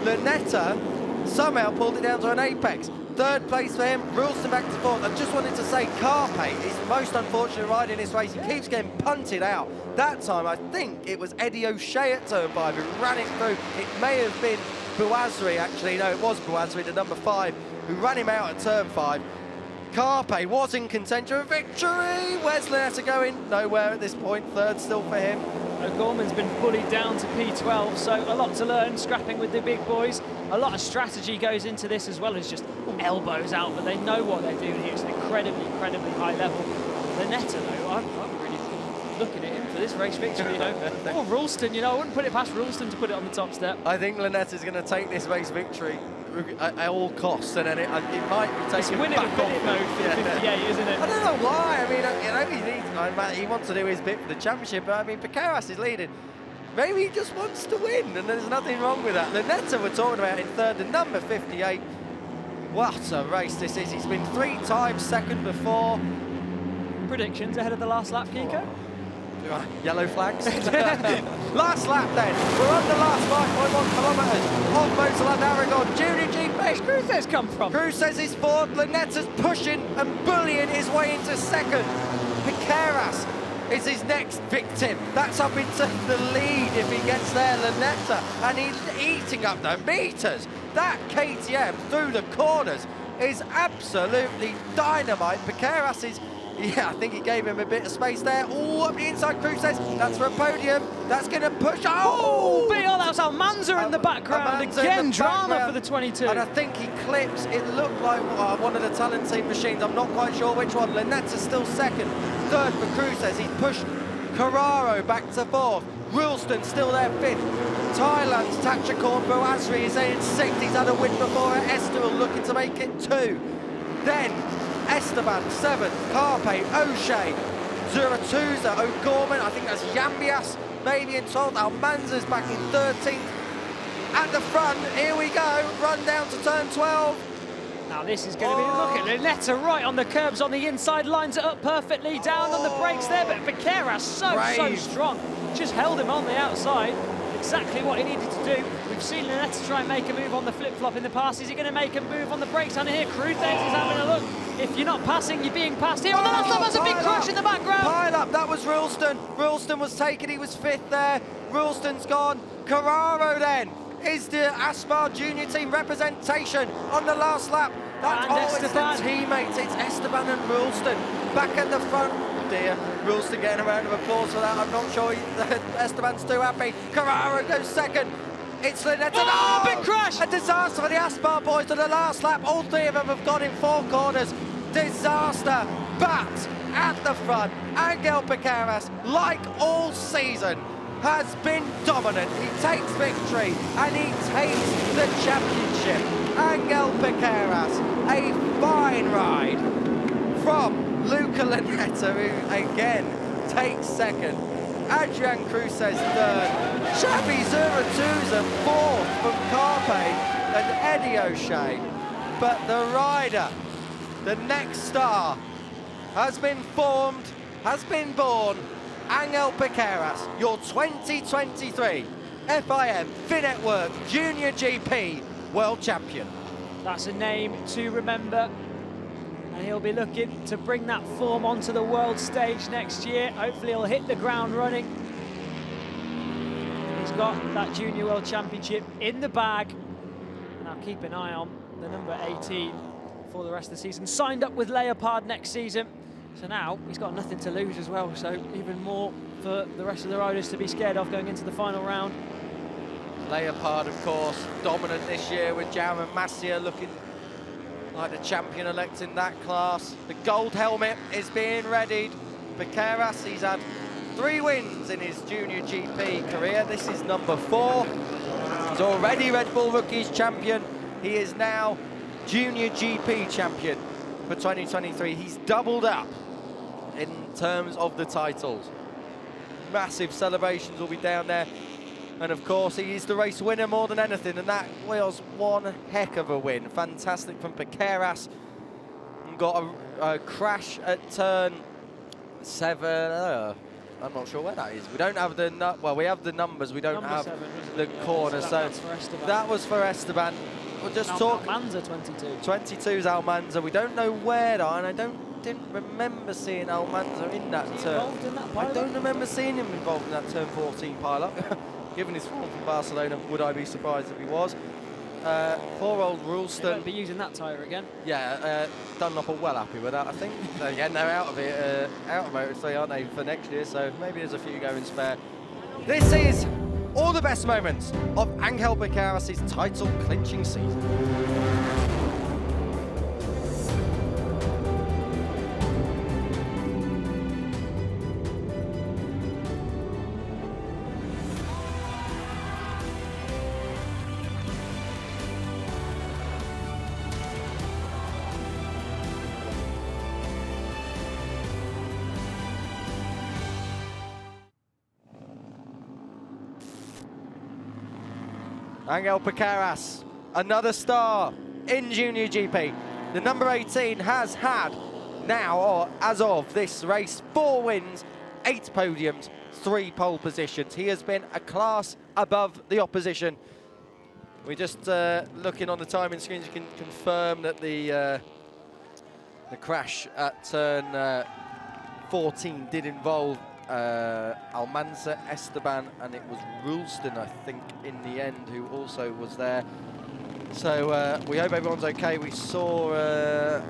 Lunetta somehow pulled it down to an apex. 3rd place for him, Ralston back to 4th. I just wanted to say Carpe is the most unfortunate rider in this race. He keeps getting punted out. That time, I think it was Eddie O'Shea at turn 5 who ran it through. It may have been Bouazri, actually. No, it was Bouazri, the number 5, who ran him out at turn 5. Carpe was in contention of victory. Where's Lunetta going? Nowhere at this point. 3rd still for him. O'Gorman's been bullied down to P12, so a lot to learn, scrapping with the big boys. A lot of strategy goes into this, as well as just elbows out, but they know what they're doing here. It's an incredibly, incredibly high level. Lunetta, though, I'm really looking at him for this race victory, you know. Or Ralston, you know, I wouldn't put it past Ralston to put it on the top step. I think Lunetta's going to take this race victory at all costs, and then it might be taken win it back with off. minute mode for the 58, isn't it? I don't know why. I mean, you know, he wants to do his bit for the championship, but I mean, Piqueras is leading. Maybe he just wants to win, and there's nothing wrong with that. Lunetta we're talking about in 3rd, the number 58. What a race this is. He's been 3 times 2nd before. Predictions ahead of the last lap, Kiko? Yellow flags. Last lap then. We're on the last 5.1 kilometres of MotorLand Aragon. JuniorGP. Where's Cruces come from? Cruces is 4th. Lunetta's pushing and bullying his way into 2nd. Piqueras is his next victim. That's up into the lead if he gets there, Lunetta. And he's eating up the meters. That KTM through the corners is absolutely dynamite. Piqueras is, yeah, I think he gave him a bit of space there. Oh, up the inside, Cruces. That's for a podium. That's going to push. Oh! that was Almanza in the background. Almanza Again, in the drama background. for the 22. And I think he clips. It looked like one of the talent team machines. I'm not quite sure which one. Lunetta's still 2nd. 3rd for Cruces. He's pushed Carraro back to 4th. Ralston still there 5th. Thailand's Tachakorn Bouazri is in 6th. He's had a win before at Estoril, looking to make it 2. Then Esteban 7th. Carpe, O'Shea, Zuratuza, O'Gorman. I think that's Yambias maybe in 12th. Almanza's back in 13th. At the front, here we go. Run down to turn 12. Now this is going to be, look at Lunetta right on the curbs on the inside, lines it up perfectly, down on the brakes there, but Piqueras so strong, just held him on the outside, exactly what he needed to do. We've seen Lunetta try and make a move on the flip-flop in the past. Is he going to make a move on the brakes under here? Cruces is having a look. If you're not passing, you're being passed here. On the last lap, that's a big crash in the background. Pile up, that was Ralston. Ralston was taken, he was 5th there. Ralston's gone. Carraro then is the Aspar junior team representation on the last lap. It's the teammates, it's Esteban and Ralston back at the front. Oh dear, Ralston getting a round of applause for that. I'm not sure Esteban's too happy. Carraro goes 2nd. It's Lunetta. Oh, big crash! A disaster for the Aspar boys on the last lap. All 3 of them have gone in 4 corners. Disaster. But at the front, Angel Piqueras, like all season, has been dominant. He takes victory and he takes the championship. Angel Piqueras, a fine ride from Luca Lunetta, who again takes 2nd. Adrian Cruces 3rd. Xabi Zuratuza 4th from Carpe and Eddie O'Shea. But the rider, the next star, has been formed, has been born. Angel Piqueras, your 2023 FIM Finetwork JuniorGP World Champion. That's a name to remember. And he'll be looking to bring that form onto the world stage next year. Hopefully he'll hit the ground running. He's got that Junior World Championship in the bag. And I'll keep an eye on the number 18 for the rest of the season. Signed up with Leopard next season. So now he's got nothing to lose as well. So even more for the rest of the riders to be scared of going into the final round. Leopard, of course, dominant this year with Jaume Masia looking like the champion-elect in that class. The gold helmet is being readied. Piqueras, he's had 3 wins in his Junior GP career. This is number 4. He's already Red Bull Rookies champion. He is now Junior GP champion for 2023. He's doubled up in terms of the titles. Massive celebrations will be down there. And of course, he is the race winner more than anything, and that was one heck of a win. Fantastic from Piqueras. Got a crash at turn 7. I'm not sure where that is. We don't have the, well, we have the numbers, we don't Number have 7, the corner. So that was for Esteban. We'll just talk. Almanza 22. 22 is Almanza. We don't know where though, and I didn't remember seeing Almanza in that turn. Involved in that pilot? I don't remember seeing him involved in that turn 14 pileup. Given his form from Barcelona, would I be surprised if he was? Poor old They Ralston. won't be using that tyre again. Yeah, Dunlop are well happy with that, I think. Again, they're out of it, out of Motor3, aren't they, for next year? So maybe there's a few going spare. This is all the best moments of Angel Piqueras' title-clinching season. Angel Piqueras, another star in Junior GP. The number 18 has had now, or as of this race, 4 wins, 8 podiums, 3 pole positions. He has been a class above the opposition. We're just looking on the timing screens. You can confirm that the crash at turn 14 did involve Almanza, Esteban, and it was Ralston, I think, in the end, who also was there. So we hope everyone's okay. We saw, I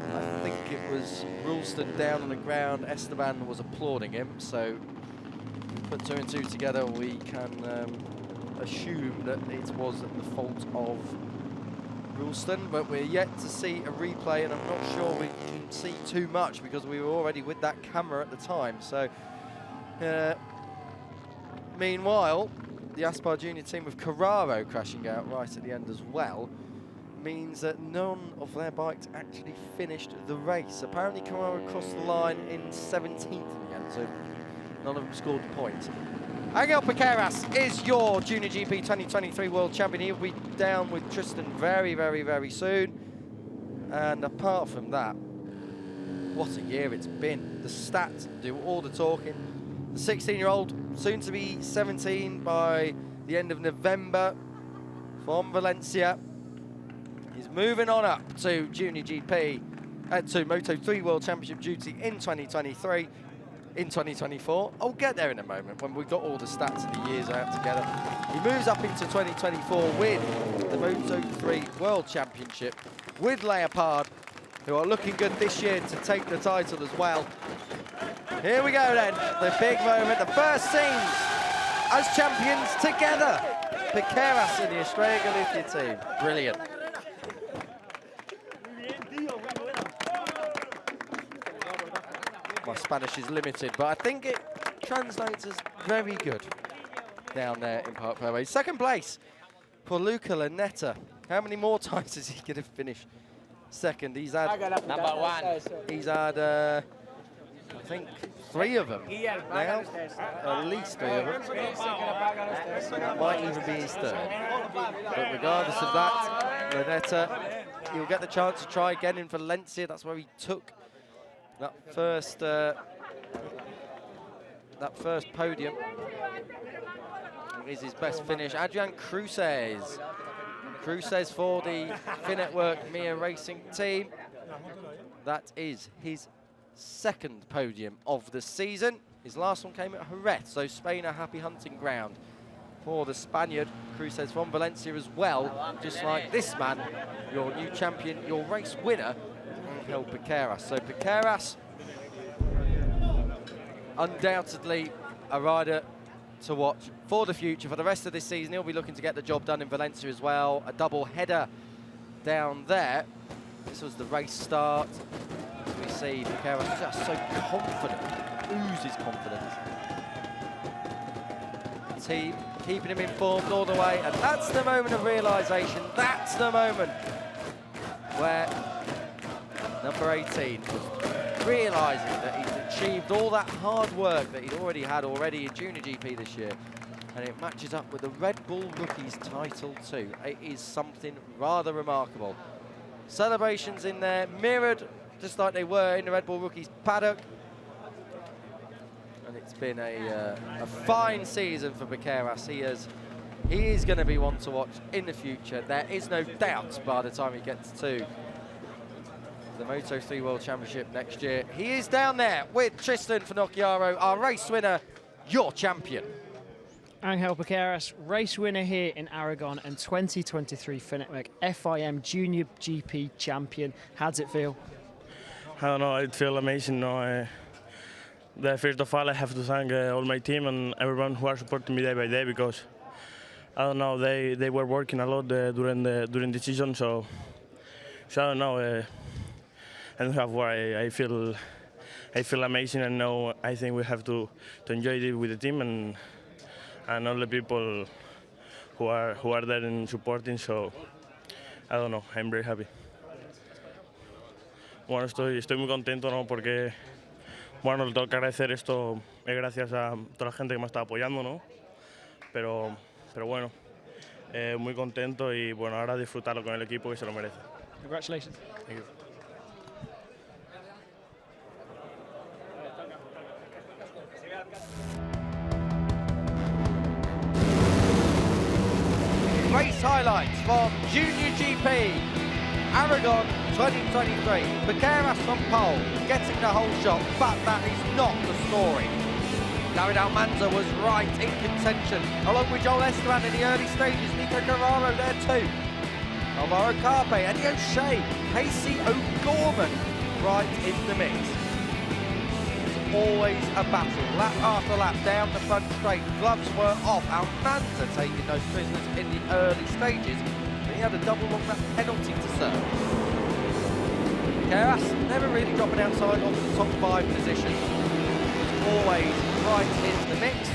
think it was Ralston down on the ground. Esteban was applauding him. So put 2 and 2 together, we can assume that it was the fault of Ralston, but we're yet to see a replay, and I'm not sure we can see too much because we were already with that camera at the time. So. Meanwhile, the Aspar Junior team with Carraro crashing out right at the end as well means that none of their bikes actually finished the race. Apparently Carraro crossed the line in 17th in the end, so none of them scored the points. Angel Piqueras is your Junior GP 2023 World Champion. He'll be down with Tristan very, very, very soon. And apart from that, what a year it's been. The stats do all the talking. The 16-year-old, soon to be 17 by the end of November, from Valencia. He's moving on up to Junior GP, to Moto3 World Championship duty in 2023, in 2024. I'll get there in a moment when we've got all the stats of the years out together. He moves up into 2024 with the Moto3 World Championship with Leopard, who are looking good this year to take the title as well. Here we go then, the big moment, the first scenes as champions together. Piqueras and the Estrella Galicia team, brilliant. My Spanish is limited, but I think it translates as very good down there in Park Fairway. Second place for Luca Lanetta. How many more times is he going to finish second? He's had number 1. He's had I think 3 of them now, at least 3 of them. That might even be his third. But regardless of that, Lanetta, he'll get the chance to try again in Valencia. That's where he took that first podium. It is his best finish. Adrian Cruces for the Finetwork Mia Racing team. That is his second podium of the season. His last one came at Jerez, so Spain a happy hunting ground for the Spaniard. Cruces from Valencia as well, just like this man, your new champion, your race winner, Angel Piqueras. So Piqueras, undoubtedly a rider to watch for the future. For the rest of this season, he'll be looking to get the job done in Valencia as well. A double header down there. This was the race start. As we see Piqueras just so confident, oozes confidence. The team keeping him informed all the way, and that's the moment of realisation. That's the moment where number 18 was realising that he's achieved all that hard work that he'd already had in Junior GP this year, and it matches up with the Red Bull Rookies title too. It is something rather remarkable. Celebrations in there, mirrored just like they were in the Red Bull Rookies paddock. And it's been a fine season for Piqueras. He is going to be one to watch in the future. There is no doubt by the time he gets to the Moto3 World Championship next year. He is down there with Tristan Finocchiaro, our race winner, your champion. Angel Piqueras, race winner here in Aragon and 2023 Finetwork FIM Junior GP champion. How does it feel? I don't know, it feels amazing. First of all, I have to thank all my team and everyone who are supporting me day by day, because I don't know, they were working a lot during the season, so I don't know. I don't have why. I feel amazing, and now I think we have to enjoy it with the team and all the people who are there and supporting. So I don't know, I'm very happy. Bueno, estoy muy contento, ¿no? Porque bueno, le tengo que agradecer esto gracias a toda la gente que me está apoyando, ¿no? Pero bueno, muy contento y bueno, ahora disfrutarlo con el equipo que se lo merece. Congratulations. Thank you. Race highlights from Junior GP, Aragon 2023. Piqueras from pole, getting the whole shot, but that is not the story. David Almanza was right in contention, along with Joel Esteban in the early stages. Nico Carraro there too. Alvaro Carpe, Eddie O'Shea, Casey O'Gorman right in the mix. It's always a battle, lap after lap down the front straight. Gloves were off. Almanza taking those prisoners in the early stages. And he had a double long lap penalty to serve. Piqueras never really dropping outside of the top 5 position. Always right into the mix.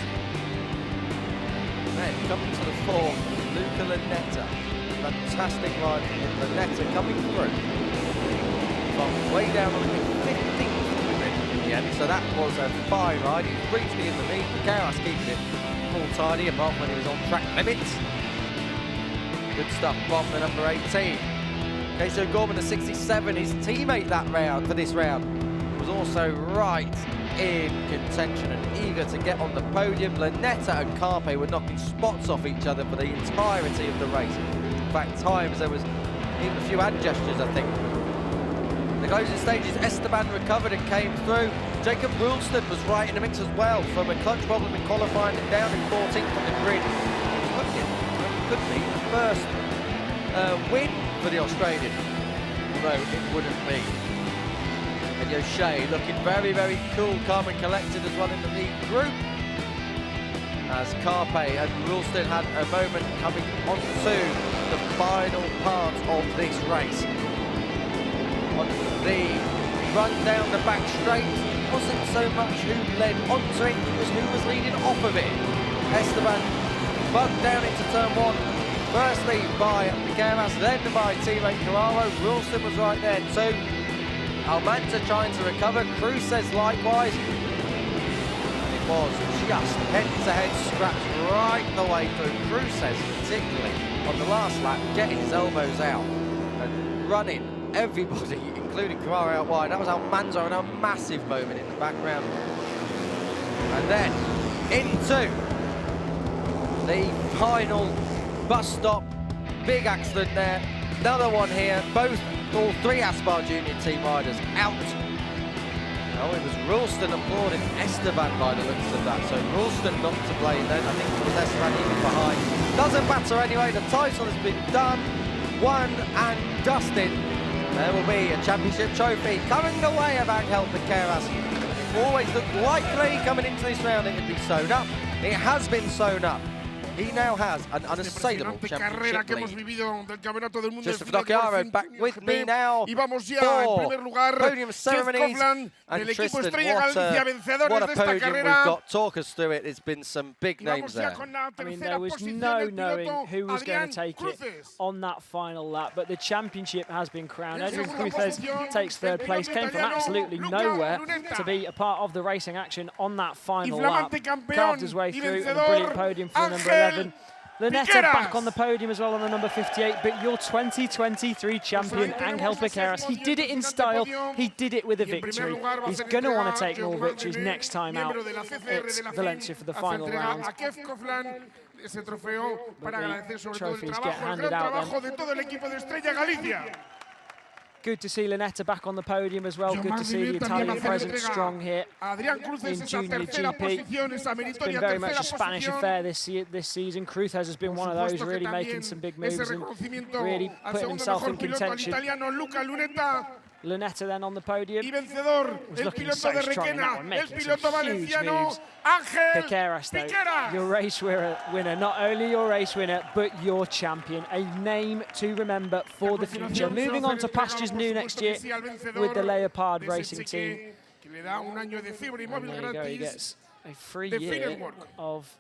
Then coming to the fore, Luca Lanetta. Fantastic ride from Lanetta coming through. From way down on the 15th in the end, so that was a fine ride. He was briefly in the lead. Piqueras keeping it all tidy, apart when he was on track limits. Good stuff from the number 18. Casey O'Gorman, the 67, his teammate that round for this round, was also right in contention and eager to get on the podium. Lanetta and Carpe were knocking spots off each other for the entirety of the race. In fact, times there was even a few hand gestures, I think. The closing stages, Esteban recovered and came through. Jacob Rulston was right in the mix as well, from a clutch problem in qualifying and down in 14th on the grid. Could be the first win for the Australian, although it wouldn't be. And O'Shea looking very, very cool, calm and collected as well in the lead group. As Carpe and Rulston had a moment coming onto the final part of this race. On the run down the back straight, it wasn't so much who led onto it, it was who was leading off of it. Esteban bugged down into turn 1. Firstly by Piqueras, then by teammate Carraro. Rulston was right there too. Almanza trying to recover, Cruces likewise. It was just head-to-head scraps right the way through. Cruces particularly on the last lap, getting his elbows out and running everybody, including Carraro, out wide. That was Almanza and a massive moment in the background. And then into the final bus stop. Big accident there. Another one here, all three Aspar Junior team riders out. Oh, it was Ralston applauding Esteban by the looks of that, so Ralston not to blame then. I think it was Esteban even behind. Doesn't matter anyway, the title has been done, won and dusted. There will be a championship trophy coming the way of Angel Piqueras. Always looked likely coming into this round it would be sewn up. It has been sewn up. He now has an unassailable championship lead. Just Finetwork back with me now for podium ceremonies. And Tristan, what a podium we've got. Talk us through it. There's been some big names there. I mean, there was no knowing who was going to take it on that final lap, but the championship has been crowned. Adrian Cruz takes third place, came from absolutely nowhere to be a part of the racing action on that final lap. Carved his way through, and a brilliant podium for the number 11. Lunetta back on the podium as well on the number 58, but your 2023 champion, Angel Piqueras, he did it in style, he did it with a victory. He's going to want to take more victories next time out. It's Valencia for the final round. But the trophies get handed out then. Good to see Lunetta back on the podium as well. Good to see the Italian presence strong here in Junior GP. It's been very much a Spanish affair this season. Cruz has been one of those really making some big moves and really putting himself in contention. Lunetta then on the podium. Was looking so strong in that one, making some huge moves. Piqueras though, your race winner, not only your race winner, but your champion. A name to remember for the future. Moving on to pastures new next year with the Leopard racing team. And there you go, he gets a free year of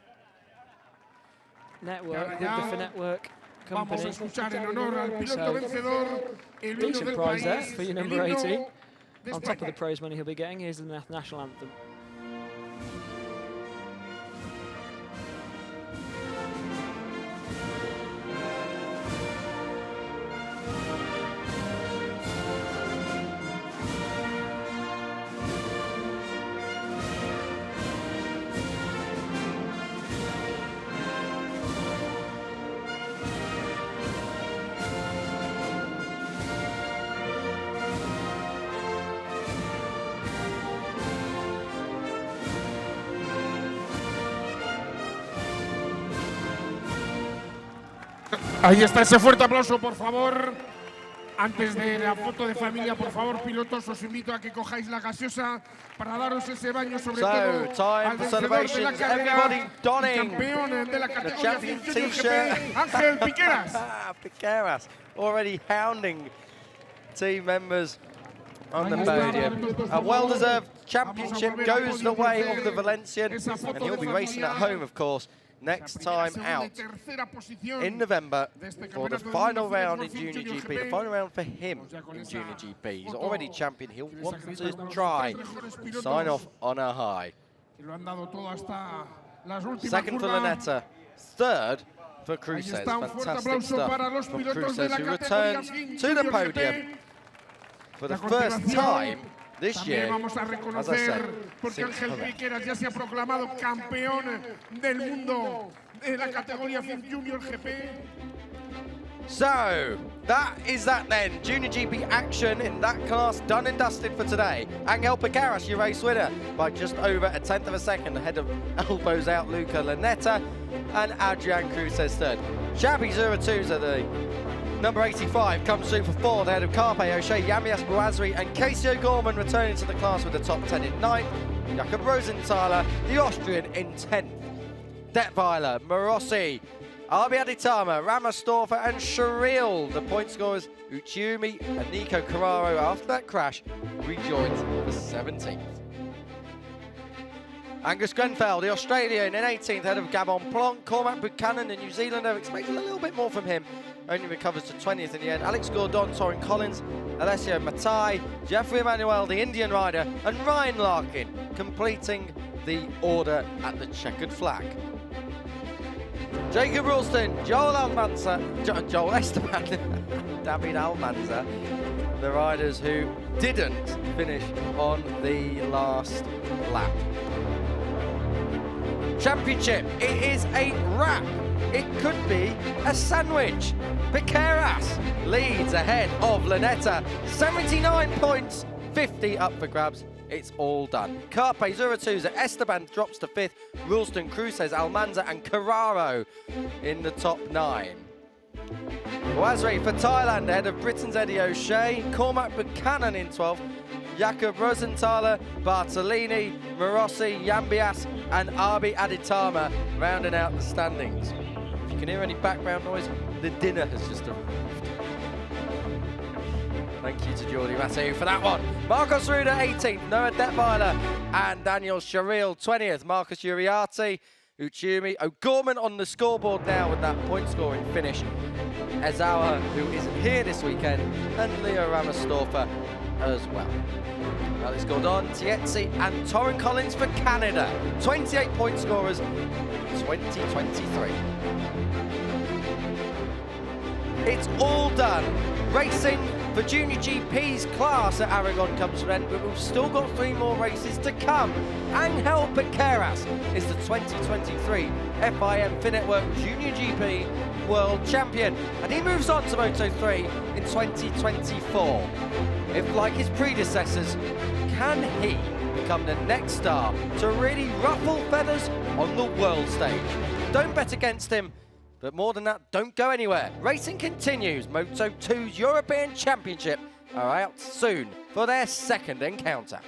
network with the Finetwork company. So, decent prize there for your number 18. On top of the prize money he'll be getting, here's the national anthem. Ahí está ese fuerte aplauso, por favor. Antes de la foto de familia, por favor, pilotos, os invito a que cojáis la gaseosa para daros ese baño, sobre todo time for celebrations. Everybody donning the champion t-shirt. Ángel Piqueras. Piqueras already hounding team members on the podium. A well-deserved championship goes the way of the Valencian, and he'll be racing at home, of course, next time out in November for the final round in Junior GP, the final round for him in Junior GP. He's already champion. He'll want to try sign off on a high. Second for Lunetta, third for Cruces. Fantastic stuff from Cruces, who returns to the podium for the first time this year, as I said, porque Ángel Piqueras ya se ha proclamado campeón del mundo de la categoría FIM Junior GP. So, that is that then. Junior GP action in that class done and dusted for today. Angel Piqueras, your race winner, by just over a tenth of a second ahead of elbows out Luca Lunetta and Adrian Cruz third. Shabby 02s are the number 85 comes through for fourth ahead of Carpe, O'Shea, Yamias Bouazri and Casey O'Gorman returning to the class with the top 10 in ninth. Jakob Rosenthaler, the Austrian, in 10th. Detweiler, Morossi, Arbi Aditama, Ramastorfer and Sharil, the point scorers, Uchumi and Nico Carraro, after that crash, rejoined for 17th. Angus Grenfell, the Australian, in 18th, ahead of Gabon Plonk. Cormac Buchanan, the New Zealander, expected a little bit more from him, only recovers to 20th in the end. Alex Gordon, Torin Collins, Alessio Matai, Jeffrey Emmanuel, the Indian rider, and Ryan Larkin, completing the order at the checkered flag. Jacob Ralston, Joel Esteban, David Almanza, the riders who didn't finish on the last lap. Championship, it is a wrap it could be a sandwich. Piqueras leads ahead of Lanetta. 79 points, 50 up for grabs. It's all done. Carpe, Zuratuza, Esteban drops to 5th. Rulston, Cruces, Almanza and Carraro in the top 9. Wazri for Thailand ahead of Britain's Eddie O'Shea. Cormac Buchanan in 12th. Jakob Rosenthaler, Bartolini, Morossi, Yambias and Arbi Aditama rounding out the standings. If you can hear any background noise, the dinner has just arrived. Thank you to Jordi Matteu for that one. Marcos Ruda 18th, Noah Detweiler and Daniel Sharil 20th. Marcus Uriarte, Uchumi, O'Gorman on the scoreboard now with that point scoring finish. Ezawa, who isn't here this weekend, and Leo Ramastorfer as well. Alex Gordon, Tietzi and Torrin Collins for Canada. 28 point scorers 2023. It's all done. Racing for Junior GP's class at Aragon comes to an end, but we've still got 3 more races to come. Angel Piqueras is the 2023 FIM Finetwork Junior GP World Champion, and he moves on to Moto3 in 2024. If, like his predecessors, can he become the next star to really ruffle feathers on the world stage? Don't bet against him. But more than that, don't go anywhere. Racing continues. Moto2's European Championship are out soon for their 2nd encounter.